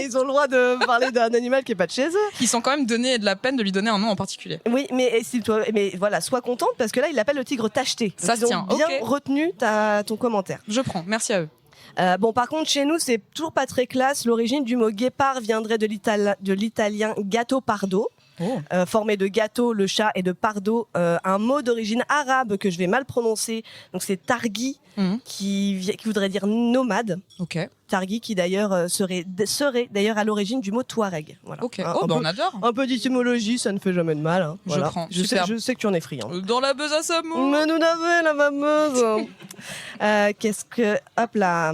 Ils ont le droit de parler d'un animal qui est pas de chez eux. Ils sont quand même donné de la peine de lui donner un nom en particulier. Oui, mais voilà, sois contente parce que là, il l'appelle le tigre tacheté. Ça se tient. Ils ont bien retenu ton commentaire. Je prends. Merci à eux. Par contre, chez nous, c'est toujours pas très classe. L'origine du mot guépard viendrait de l'italien gatto pardo. Formé de gâteau, le chat, et de pardo, un mot d'origine arabe que je vais mal prononcer. Donc c'est targhi, qui voudrait dire nomade. Targhi qui d'ailleurs serait d'ailleurs à l'origine du mot touareg. Voilà. On adore. Un peu d'étymologie, ça ne fait jamais de mal. Hein. Voilà. Je prends. Je sais que tu en es friand. Dans la besace à mots. Mais nous avons la fameuse. Qu'est-ce que... Hop là.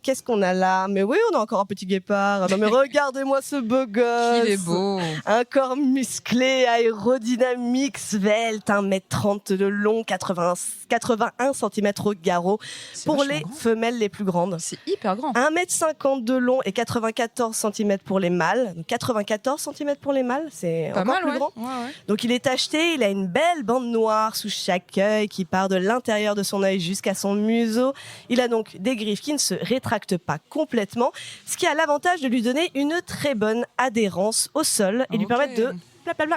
qu'est-ce qu'on a là? Mais oui, on a encore un petit guépard. Non mais regardez-moi ce beau gosse. Il est beau. Un corps musclé, aérodynamique, svelte, 1m30 de long, 81 cm au garrot. Pour les femelles les plus grandes. C'est hyper grand. 1m50 de long et 94 cm pour les mâles. Donc 94 cm pour les mâles, c'est pas encore mal, plus grand. Ouais. Donc il est tacheté, il a une belle bande noire sous chaque œil qui part de l'intérieur de son œil jusqu'à son museau. Il a donc des griffes qui ne se rétractent pas complètement, ce qui a l'avantage de lui donner une très bonne adhérence au sol et lui permettre de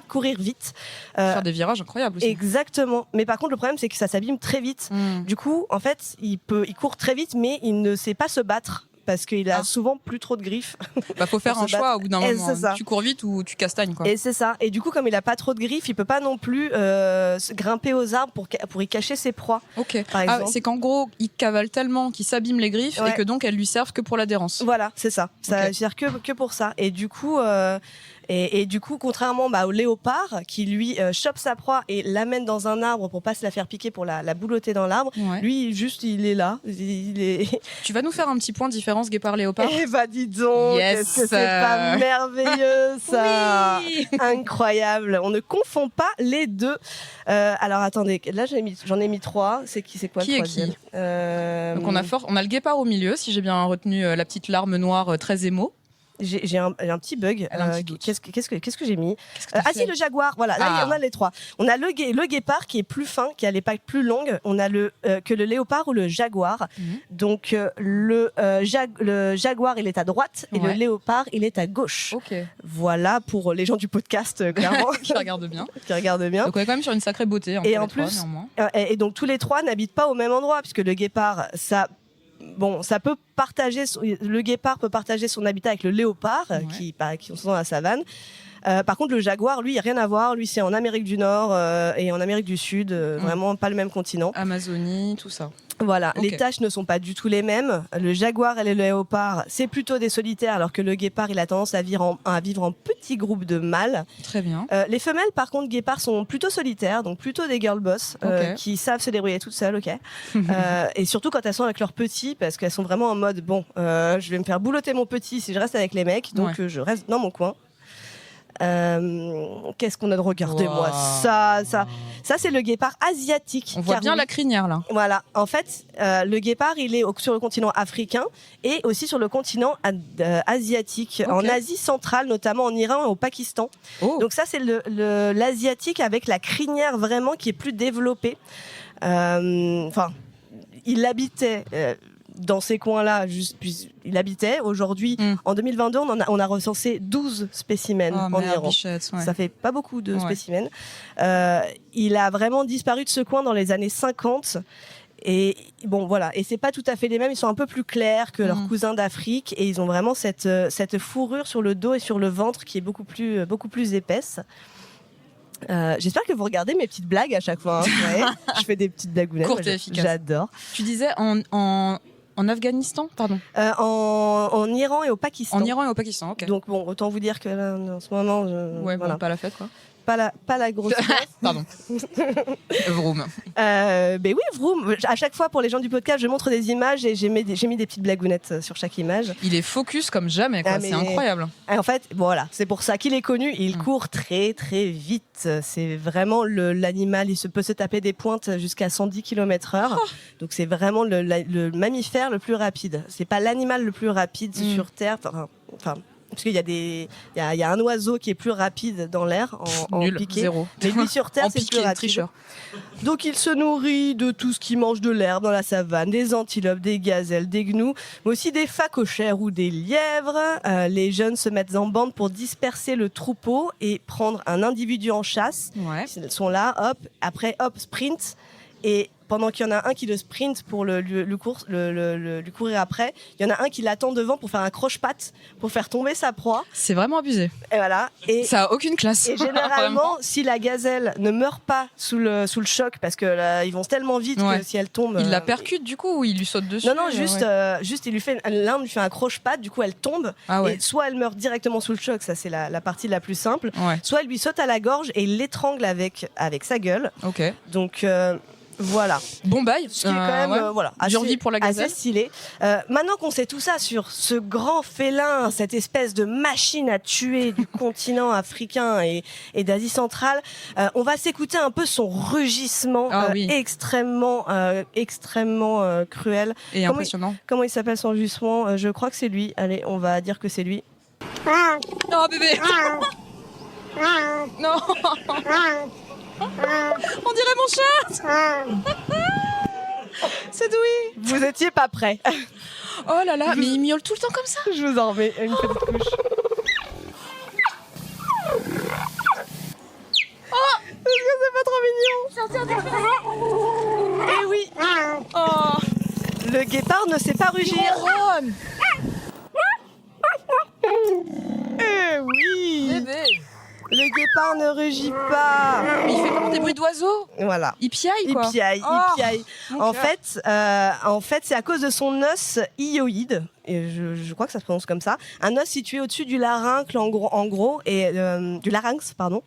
courir vite. Faire des virages incroyables aussi. Exactement. Mais par contre, le problème, c'est que ça s'abîme très vite. Du coup, en fait, il court très vite, mais il ne sait pas se battre. Parce qu'il a souvent plus trop de griffes. Faut faire un choix au bout d'un moment. Tu cours vite ou tu castagnes, quoi. Et c'est ça. Et du coup, comme il a pas trop de griffes, il peut pas non plus grimper aux arbres pour y cacher ses proies. Ok. C'est qu'en gros, il cavale tellement qu'il s'abîme les griffes et que donc elles lui servent que pour l'adhérence. Voilà, c'est ça. Ça sert que pour ça. Et du coup. Et du coup, contrairement au léopard qui lui chope sa proie et l'amène dans un arbre pour pas se la faire piquer, pour la boulotter dans l'arbre, lui juste il est là. Tu vas nous faire un petit point de différence guépard-léopard? Eh bah dis donc, est-ce que c'est pas merveilleux ça? Oui. Incroyable. On ne confond pas les deux. Alors attendez, là j'en ai mis 3. C'est quoi le troisième? Donc on a le guépard au milieu, si j'ai bien retenu la petite larme noire très émo. J'ai un petit bug. Qu'est-ce que j'ai mis? Si, le jaguar. Voilà, là on a les 3. On a le guépard qui est plus fin, qui a les pattes plus longues. On a le léopard ou le jaguar. Donc le jaguar il est à droite et le léopard il est à gauche. Voilà pour les gens du podcast clairement. qui regardent bien. Donc on est quand même sur une sacrée beauté. Et en plus, et donc tous les 3 n'habitent pas au même endroit puisque le guépard ça peut partager. Le guépard peut partager son habitat avec le léopard qui sont dans la savane. Par contre, le jaguar, lui, il n'y a rien à voir. Lui, c'est en Amérique du Nord et en Amérique du Sud. Vraiment pas le même continent. Amazonie, tout ça. Voilà, les tâches ne sont pas du tout les mêmes. Le jaguar et le léopard, c'est plutôt des solitaires, alors que le guépard, il a tendance à vivre en petits groupes de mâles. Très bien. Les femelles, par contre, guépards sont plutôt solitaires, donc plutôt des girl boss, qui savent se débrouiller toutes seules, et surtout quand elles sont avec leurs petits, parce qu'elles sont vraiment en mode, je vais me faire boulotter mon petit si je reste avec les mecs, donc je reste dans mon coin. Qu'est-ce qu'on a de regardez-moi ça c'est le guépard asiatique. On voit bien la crinière là. Voilà, en fait le guépard il est sur le continent africain et aussi sur le continent asiatique, en Asie centrale, notamment en Iran et au Pakistan. Donc ça c'est l'asiatique avec la crinière vraiment qui est plus développée. Il habitait dans ces coins-là, il habitait. Aujourd'hui, en 2022, on a recensé 12 spécimens en Iran. Ça fait pas beaucoup de spécimens. Il a vraiment disparu de ce coin dans les années 50. Et voilà. Et c'est pas tout à fait les mêmes. Ils sont un peu plus clairs que leurs cousins d'Afrique. Et ils ont vraiment cette fourrure sur le dos et sur le ventre qui est beaucoup plus épaisse. J'espère que vous regardez mes petites blagues à chaque fois. Je fais des petites blagounettes. Courte et efficace. J'adore. Tu disais en Afghanistan, pardon. En Iran et au Pakistan. En Iran et au Pakistan, ok. Donc autant vous dire que là, en ce moment, pas la fête quoi. Pas la grosse fête. Pardon. Vroom. Oui, Vroom. À chaque fois, pour les gens du podcast, je montre des images et j'ai mis des petites blagounettes sur chaque image. Il est focus comme jamais, quoi. C'est incroyable. En fait, voilà, c'est pour ça qu'il est connu. Il court très, très vite. C'est vraiment l'animal. Il peut se taper des pointes jusqu'à 110 km/h. Donc, c'est vraiment le mammifère le plus rapide. C'est pas l'animal le plus rapide sur Terre. Parce qu'il y a un oiseau qui est plus rapide dans l'air en piqué. 0. Mais lui sur Terre, c'est plus rapide. Tricheur. Donc il se nourrit de tout ce qui mange de l'herbe dans la savane, des antilopes, des gazelles, des gnous, mais aussi des phacochères ou des lièvres. Les jeunes se mettent en bande pour disperser le troupeau et prendre un individu en chasse. Ils sont là, hop, sprint. Et pendant qu'il y en a un qui le sprint pour lui courir après, il y en a un qui l'attend devant pour faire un croche-patte, pour faire tomber sa proie. C'est vraiment abusé. Et voilà. Et ça a aucune classe. Et généralement, si la gazelle ne meurt pas sous le choc, parce que là, ils vont tellement vite que si elle tombe, il la percute du coup ou il lui saute dessus? Non, juste l'un lui fait un croche-patte, du coup elle tombe. Et soit elle meurt directement sous le choc, ça c'est la partie la plus simple. Soit il lui saute à la gorge et il l'étrangle avec sa gueule. Ok. Donc Voilà. Bon bail. Ce qui est quand même dure vie pour la gazelle. Assez stylé. Maintenant qu'on sait tout ça sur ce grand félin, cette espèce de machine à tuer du continent africain et d'Asie centrale, on va s'écouter un peu son rugissement extrêmement cruel. Et impressionnant. Comment il s'appelle son rugissement? Je crois que c'est lui. Allez, on va dire que c'est lui. Oh bébé. Non. On dirait mon chat. C'est Douy. Vous étiez pas prêts. Oh là là, mais il miaule tout le temps comme ça. Je vous en remets une petite couche. Oh, est-ce que c'est pas trop mignon? Eh oui. Oh. Le guépard ne sait pas rugir. Eh oui. Bébé. Le guépard ne rugit pas. Mais il fait vraiment des bruits d'oiseaux. Voilà. Il piaille, quoi. Il piaille. En fait, c'est à cause de son os hyoïde. Et je crois que ça se prononce comme ça. Un os situé au-dessus du larynx, en gros, et du larynx, pardon,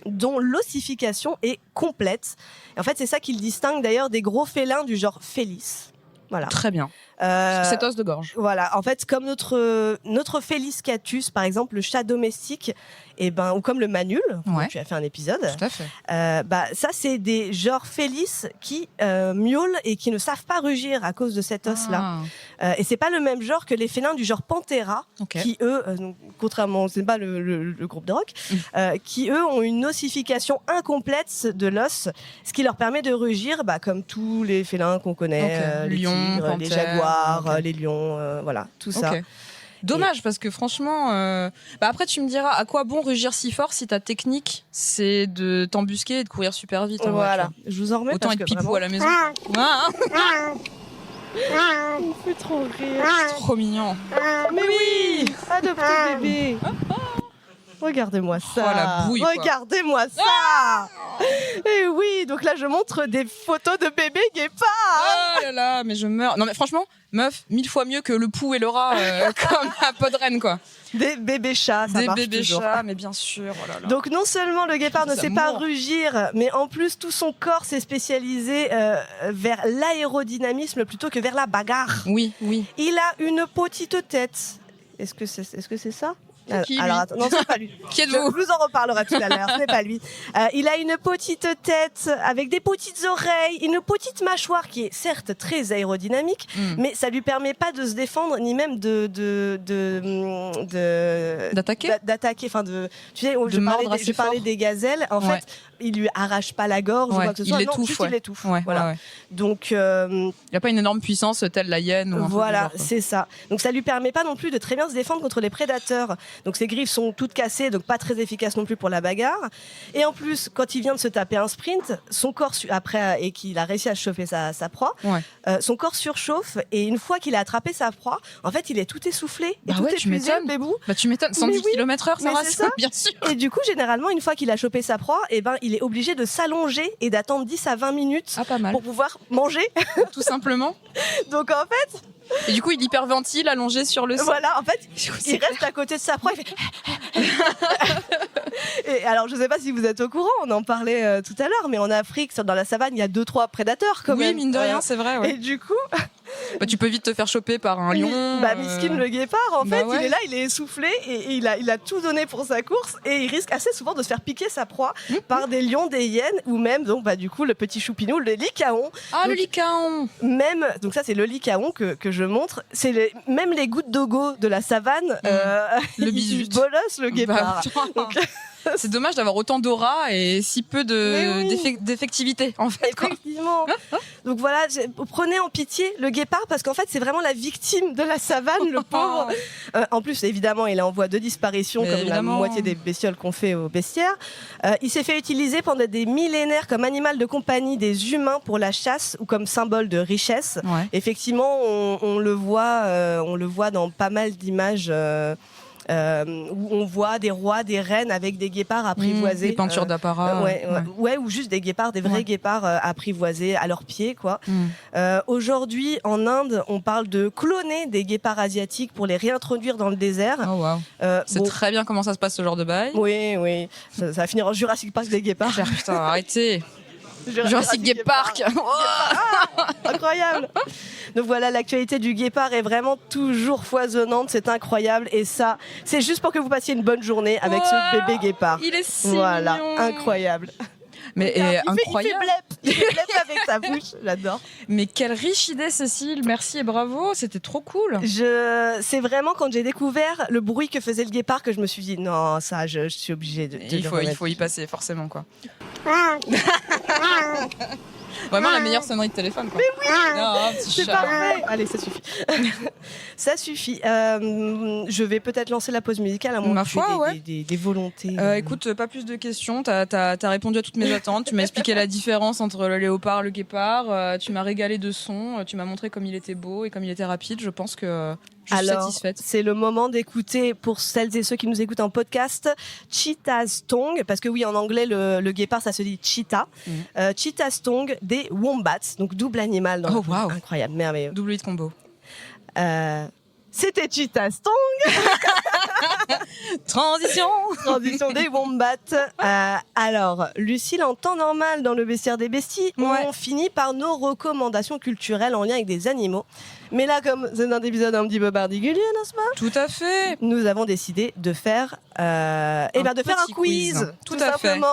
dont l'ossification est complète. Et en fait, c'est ça qui le distingue d'ailleurs des gros félins du genre Felis. Voilà. Très bien. Cet os de gorge. Voilà. En fait, comme notre Felis catus, par exemple, le chat domestique, ou comme le manule, dont tu as fait un épisode. Tout à fait. Ça, c'est des genres Felis qui miaulent et qui ne savent pas rugir à cause de cet os-là. Et c'est pas le même genre que les félins du genre Panthera, qui eux, contrairement, c'est pas le groupe de rock, qui eux ont une ossification incomplète de l'os, ce qui leur permet de rugir, comme tous les félins qu'on connaît, les tigres, les jaguars, les lions, voilà, tout ça. Dommage, parce que franchement, après tu me diras à quoi bon rugir si fort si ta technique c'est de t'embusquer et de courir super vite. Voilà, je vous en remets. Autant être pipou à la maison. Il me fait trop rire. C'est trop mignon. Mais oui, adoptez bébé. Regardez-moi ça. Oh, la bouille, regardez-moi ça. Et oui, donc là je montre des photos de bébés guépards. Oh là là, mais je meurs. Non mais franchement, meuf, 1000 fois mieux que le pou et le rat comme à Podren, quoi. Des bébés chats, ça marche toujours. Des bébés chats, mais bien sûr. Oh là là. Donc non seulement le guépard ne sait pas rugir, mais en plus tout son corps s'est spécialisé vers l'aérodynamisme plutôt que vers la bagarre. Oui, oui. Il a une petite tête. Est-ce que c'est ça? Alors attends, non, c'est pas lui. Qui êtes-vous? Je vous en reparlerai tout à l'heure, ce n'est pas lui. Il a une petite tête avec des petites oreilles, une petite mâchoire qui est certes très aérodynamique, mais ça lui permet pas de se défendre ni même d'attaquer, enfin tu sais, je parlais des gazelles, en fait, il lui arrache pas la gorge ou quoi que ce soit, il l'étouffe. Voilà. Donc il n'y a pas une énorme puissance telle la hyène ou voilà, c'est ça. Donc ça lui permet pas non plus de très bien se défendre contre les prédateurs. Donc ses griffes sont toutes cassées, donc pas très efficaces non plus pour la bagarre. Et en plus, quand il vient de se taper un sprint, son corps après et qu'il a réussi à choper sa proie, son corps surchauffe et une fois qu'il a attrapé sa proie, en fait, il est tout essoufflé et tout épuisé, bébou. Tu m'étonnes, 110 km/h, ça rassure, bien sûr. Et du coup, généralement, une fois qu'il a chopé sa proie, il est obligé de s'allonger et d'attendre 10 à 20 minutes pour pouvoir manger. Tout simplement. Donc en fait... Et du coup, il hyperventile allongé sur le sol. Voilà, en fait, il reste à côté de sa proie. Il fait... Et alors, je ne sais pas si vous êtes au courant, on en parlait tout à l'heure, mais en Afrique, dans la savane, il y a 2-3 prédateurs quand même. Oui, mine de rien, c'est vrai. Ouais. Et du coup... tu peux vite te faire choper par un lion. Miskin le guépard, en fait, il est là, il est essoufflé et il a tout donné pour sa course et il risque assez souvent de se faire piquer sa proie par des lions, des hyènes ou même, donc, du coup, le petit choupinou, le lycaon. Ah, donc, le lycaon. Même, donc ça, c'est le lycaon que je montre. C'est même les gouttes d'ogo de la savane. Le bisu. Il bolosse le guépard. C'est dommage d'avoir autant d'aura et si peu d'effectivité, en fait. Effectivement. Donc voilà, prenez en pitié le guépard parce qu'en fait, c'est vraiment la victime de la savane, le pauvre. En plus, évidemment, il est en voie de disparition, la moitié des bestioles qu'on fait au bestiaire. Il s'est fait utiliser pendant des millénaires comme animal de compagnie des humains pour la chasse ou comme symbole de richesse. Effectivement, on le voit dans pas mal d'images. Où on voit des rois, des reines avec des guépards apprivoisés. Des peintures d'apparat. Ou juste des guépards, des vrais guépards apprivoisés à leurs pieds, quoi. Aujourd'hui, en Inde, on parle de cloner des guépards asiatiques pour les réintroduire dans le désert. Oh, wow. C'est très bien comment ça se passe, ce genre de bail. Oui. Ça va finir en Jurassic Park des guépards. Putain, arrêtez. Jurassic Park. Incroyable. Donc voilà, l'actualité du guépard est vraiment toujours foisonnante, c'est incroyable. Et ça, c'est juste pour que vous passiez une bonne journée avec ce bébé guépard. Il est si mignon. Incroyable. Mais incroyable. Il fait blep avec sa bouche, j'adore. Mais quelle riche idée, Cécile. Merci et bravo, c'était trop cool. C'est vraiment quand j'ai découvert le bruit que faisait le guépard que je me suis dit non, ça, je suis obligée de. Il faut y passer forcément quoi. Vraiment la meilleure sonnerie de téléphone quoi. Mais oui, c'est parfait. Allez, ça suffit. Ça suffit. Je vais peut-être lancer la pause musicale à moins que des volontés. Écoute, pas plus de questions. T'as répondu à toutes mes attentes. Tu m'as expliqué la différence entre le léopard et le guépard. Tu m'as régalé de sons. Tu m'as montré comme il était beau et comme il était rapide. Je pense que je suis satisfaite. C'est le moment d'écouter, pour celles et ceux qui nous écoutent en podcast, Cheetah's Tongue, parce que oui, en anglais, le guépard, ça se dit cheetah. Cheetah's Tongue des Wombats, donc double animal. Incroyable, merveilleux. Double hit combo. C'était Cheetah's Tongue. Transition des Wombats. Alors, Lucille, en temps normal, dans le bestiaire des besties, on finit par nos recommandations culturelles en lien avec des animaux. Mais là, comme c'est un épisode un petit peu particulier, n'est-ce pas ? Tout à fait. Nous avons décidé de faire, un quiz. Tout à fait. Ouais.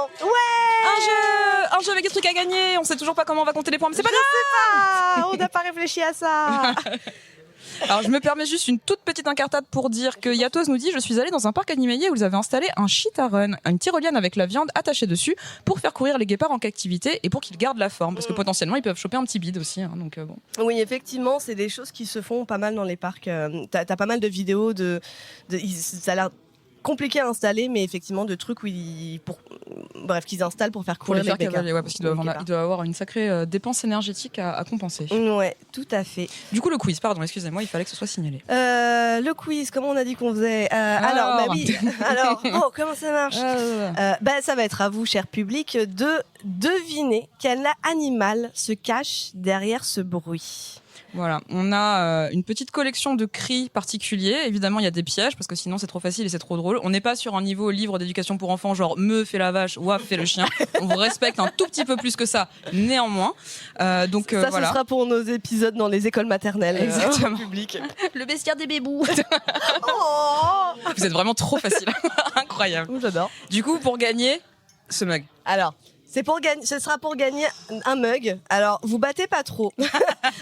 Un jeu avec des trucs à gagner. On sait toujours pas comment on va compter les points, mais c'est pas grave. On n'a pas réfléchi à ça. Alors je me permets juste une toute petite incartade pour dire que Yatos nous dit: je suis allée dans un parc animalier où ils avaient installé un cheetah run, une tyrolienne avec la viande attachée dessus pour faire courir les guépards en captivité et pour qu'ils gardent la forme, parce que potentiellement ils peuvent choper un petit bide aussi, hein, donc bon. Oui, effectivement, c'est des choses qui se font pas mal dans les parcs. T'as pas mal de vidéos ça a l'air compliqué à installer, mais effectivement de trucs où qu'ils installent pour faire courir les cavaler, parce qu'ils doivent avoir une sacrée dépense énergétique à compenser. Ouais, tout à fait. Du coup, le quiz, pardon, excusez-moi, il fallait que ce soit signalé. Le quiz, comment on a dit qu'on faisait Alors, comment ça marche ça va être à vous, cher public, de deviner quel animal se cache derrière ce bruit. Voilà, on a une petite collection de cris particuliers. Évidemment, il y a des pièges parce que sinon c'est trop facile et c'est trop drôle. On n'est pas sur un niveau livre d'éducation pour enfants genre me fait la vache, ouah fait le chien. On vous respecte un tout petit peu plus que ça, néanmoins. Donc ça, ce sera pour nos épisodes dans les écoles maternelles. Exactement. Public. Le bestiaire des bébous. Vous êtes vraiment trop facile, incroyable. J'adore. Du coup, pour gagner ce mug. Alors. Ce sera pour gagner un mug. Alors, vous battez pas trop.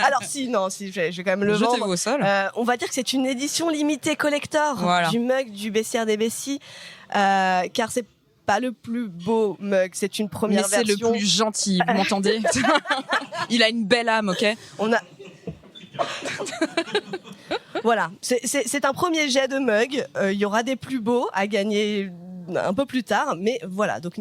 Alors, je vais quand même le vendre. Jetez-vous au sol. On va dire que c'est une édition limitée collector du mug du bestiaire des Besties, car c'est pas le plus beau mug, c'est une première version. Mais c'est le plus gentil, vous m'entendez ? Il a une belle âme, ok ? Voilà, c'est un premier jet de mug. Il y aura des plus beaux à gagner un peu plus tard, mais voilà. Donc,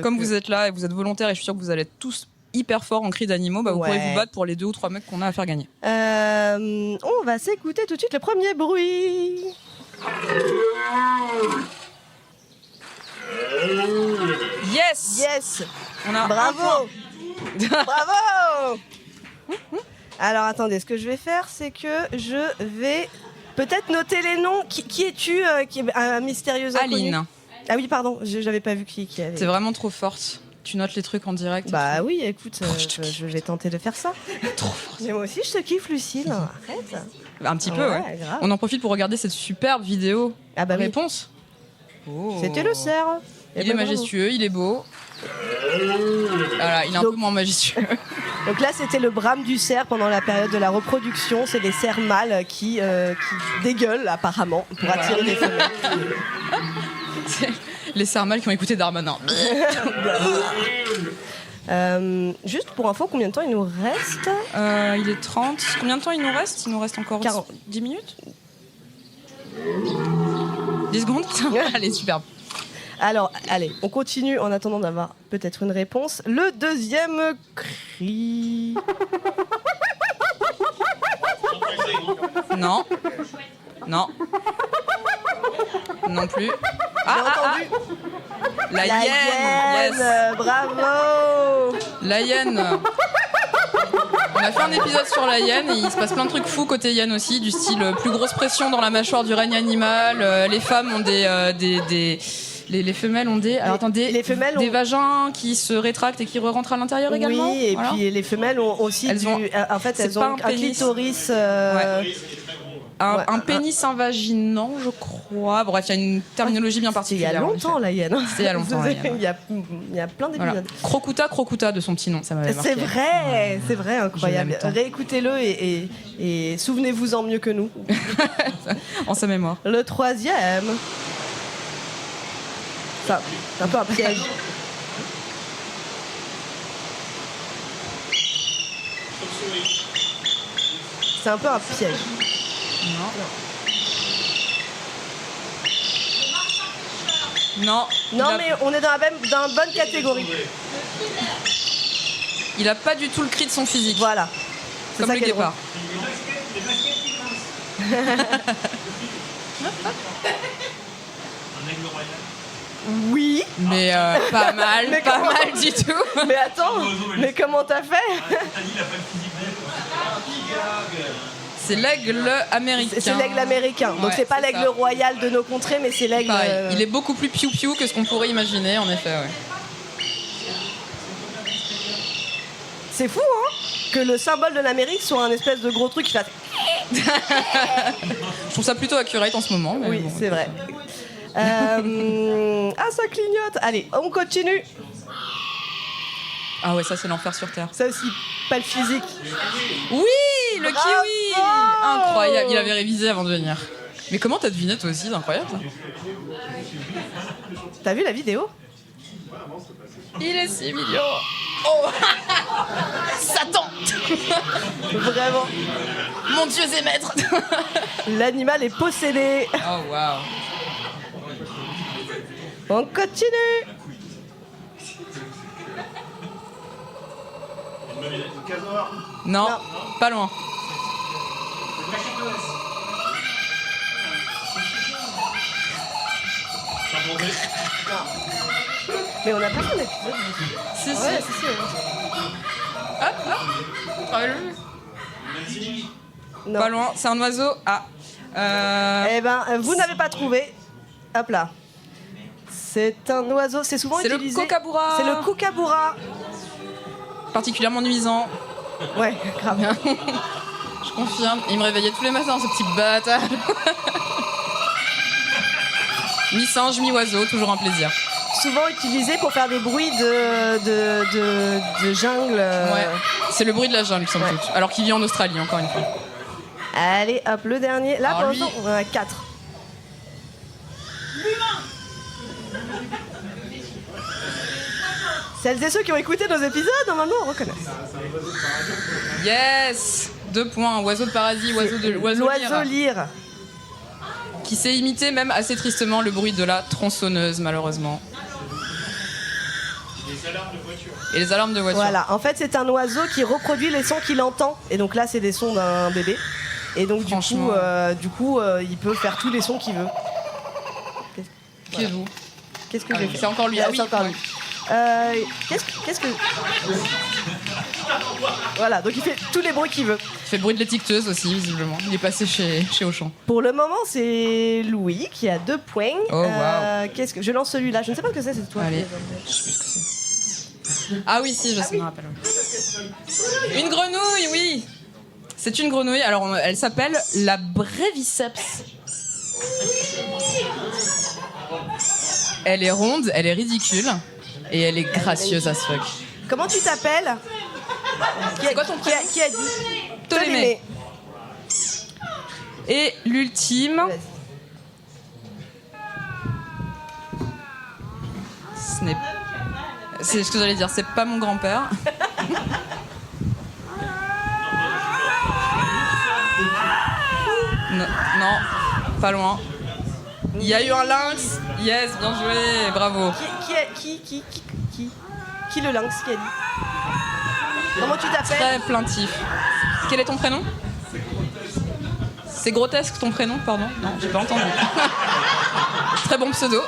comme vous êtes là et vous êtes volontaires et je suis sûre que vous allez être tous hyper forts en cris d'animaux, vous pourrez vous battre pour les 2 ou 3 mecs qu'on a à faire gagner. On va s'écouter tout de suite le premier bruit. Yes. Bravo. Bravo. Alors attendez, ce que je vais faire, c'est que je vais peut-être noter les noms. Qui es-tu, qui est un mystérieux inconnu ? Aline. Ah oui, pardon, j'avais pas vu qui avait. T'es vraiment trop forte. Tu notes les trucs en direct. Bah oui, écoute, je vais tenter de faire ça. Trop forte. Mais moi aussi, je te kiffe, Lucille. Arrête. Un petit peu, ouais. Grave. On en profite pour regarder cette superbe vidéo. Réponse. Oh. C'était le cerf. Il est majestueux, il est beau. Voilà, il est un peu moins majestueux. Donc là, c'était le brame du cerf pendant la période de la reproduction. C'est les cerfs mâles qui dégueulent apparemment pour attirer les femelles. Les cerfs mâles qui ont écouté Darmanin. Juste pour info, combien de temps il nous reste ? Il est 30. Combien de temps il nous reste ? Il nous reste encore 10 minutes ? 10 secondes ? Allez, superbe. Alors, allez, on continue en attendant d'avoir peut-être une réponse. Le deuxième cri. Non. Non plus. Entendu. La hyène. Yes. Bravo. La hyène. On a fait un épisode sur la hyène et il se passe plein de trucs fous côté hyène aussi, du style plus grosse pression dans la mâchoire du règne animal. Les femmes ont Les femelles ont des... Alors attendez, des vagins qui se rétractent et qui re-rentrent à l'intérieur également. Oui, et puis les femelles ont aussi en fait, elles ont un clitoris... Un pénis invaginant, je crois. Bref, il y a une terminologie bien particulière. Il y a longtemps, la hyène. C'était il y a longtemps, la hyène. Il y a plein d'épisodes. Voilà. Crocuta de son petit nom, ça m'avait marqué. C'est vrai, incroyable. Réécoutez-le et souvenez-vous-en mieux que nous. En sa mémoire. Le troisième... Ça, c'est un peu un piège. C'est un peu un piège. Non, mais on est dans la bonne catégorie. Il a pas du tout le cri de son physique. Voilà. C'est comme le guépard. Oui. Mais pas mal, pas mal du tout. Mais attends, mais comment t'as fait? C'est l'aigle américain. C'est l'aigle américain. Donc c'est pas l'aigle royal de nos contrées, mais c'est l'aigle... Il est beaucoup plus piou-piou que ce qu'on pourrait imaginer, en effet. Ouais. C'est fou, hein, que le symbole de l'Amérique soit un espèce de gros truc qui fait... Je trouve ça plutôt accurate en ce moment. Mais oui, bon, c'est vrai. Ah, ça clignote. Allez, on continue. Ah ouais, ça c'est l'enfer sur Terre. Ça aussi, pas le physique. Oui, le kiwi. Incroyable, il avait révisé avant de venir. Mais comment t'as deviné toi aussi, c'est incroyable ça. T'as vu la vidéo? Il est si mignon. Oh Satan. Vraiment. Mon Dieu et maître. L'animal est possédé. Oh waouh. On continue. Non, pas loin. Mais on a pas fait l'épisode. Si. Ouais, si. Non. Pas loin, c'est un oiseau. Eh ben, vous n'avez pas trouvé. Hop là. C'est un oiseau, c'est souvent utilisé. C'est le kookaburra. C'est le kookaburra. Particulièrement nuisant. Ouais, grave. Je confirme. Il me réveillait tous les matins, ce petit bâtard. Mi-singe, mi-oiseau, toujours un plaisir. Souvent utilisé pour faire des bruits de jungle. Ouais, c'est le bruit de la jungle, somme toute. Alors qu'il vit en Australie, encore une fois. Allez, hop, le dernier. Là, pour l'instant, on en a 4. Celles et ceux qui ont écouté nos épisodes, normalement, reconnaissent. Yes. 2 points. Oiseau de paradis, l'oiseau lyre. Qui sait imiter même assez tristement le bruit de la tronçonneuse, malheureusement. Et les alarmes de voiture. Voilà, en fait, c'est un oiseau qui reproduit les sons qu'il entend. Et donc là, c'est des sons d'un bébé. Et donc, du coup, il peut faire tous les sons qu'il veut. Qui êtes-vous ? Qu'est-ce que j'ai fait ? C'est encore lui. C'est encore lui. Qu'est-ce que... Voilà, donc il fait tous les bruits qu'il veut. Il fait le bruit de l'étiqueteuse aussi, visiblement. Il est passé chez Auchan. Pour le moment, c'est Louis qui a 2 points. Oh, wow. Qu'est-ce que... Je lance celui-là. Je ne sais pas ce que c'est toi. Allez. Je sais plus ce que c'est. Ah oui, si, je me rappelle. Une grenouille, oui. C'est une grenouille. Alors, elle s'appelle la Breviceps. Elle est ronde, elle est ridicule. Et elle est gracieuse as fuck. Comment tu t'appelles ? C'est quoi ton prénom ? Qui a dit ? Ptolémée. Et l'ultime... C'est ce que j'allais dire, c'est pas mon grand-père. Non, pas loin. Il y a eu un lynx. Yes, bien joué, bravo. Qui le lynx qui a dit ? Comment tu t'appelles ? Très plaintif. Quel est ton prénom ? C'est grotesque ton prénom, pardon ? Non, j'ai pas entendu. Très bon pseudo.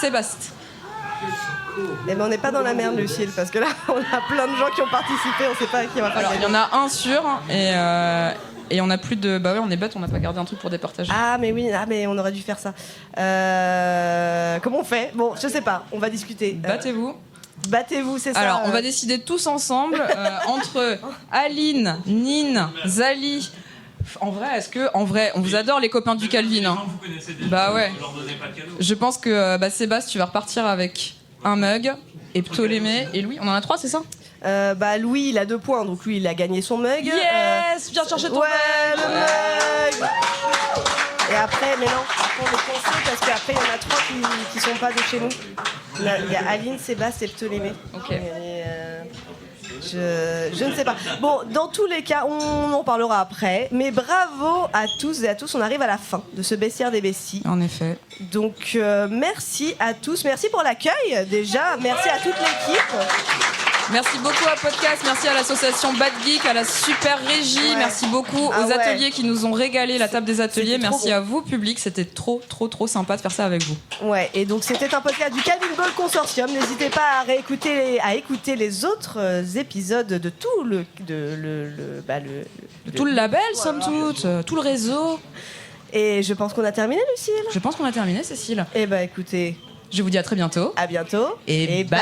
Sébastien. Eh ben on n'est pas dans la merde, Lucille, parce que là on a plein de gens qui ont participé, on sait pas à qui on va faire. Alors il y en a un sûr et Et on a plus de... Bah ouais, on est bête, on n'a pas gardé un truc pour départager. Ah mais oui, mais on aurait dû faire ça. Comment on fait? Bon, je sais pas, on va discuter. Battez-vous. Battez-vous, c'est ça. Alors, on va décider tous ensemble entre Aline, Nine, Zali. En vrai, on vous adore les copains du Calvin. Hein. Bah ouais. Je pense que Sébastien, tu vas repartir avec un mug et Ptolémée et Louis. On en a 3, c'est ça? Louis, il a 2 points, donc lui, il a gagné son mug. Yes, viens chercher ton mug. Le mug. Et après, mais non, on est coincés parce qu'après, il y en a 3 qui sont pas de chez nous. Il y a Aline, Sébastien et Ptolémée. Ok. Je ne sais pas. Bon, dans tous les cas, on en parlera après. Mais bravo à tous et à tous. On arrive à la fin de ce bestiaire des besties. En effet. Donc, merci à tous. Merci pour l'accueil, déjà. Merci à toute l'équipe. Merci beaucoup à Podcast, merci à l'association Bad Geek, à la super régie, merci beaucoup aux ateliers qui nous ont régalé, la table des ateliers, merci à vous public, c'était trop sympa de faire ça avec vous. Ouais, et donc c'était un podcast du Calvin Ball Consortium, n'hésitez pas à écouter les autres épisodes de tout le label, somme toute, tout le réseau. Et je pense qu'on a terminé, Lucille. Je pense qu'on a terminé, Cécile. Eh ben écoutez, je vous dis à très bientôt. À bientôt. Et bye.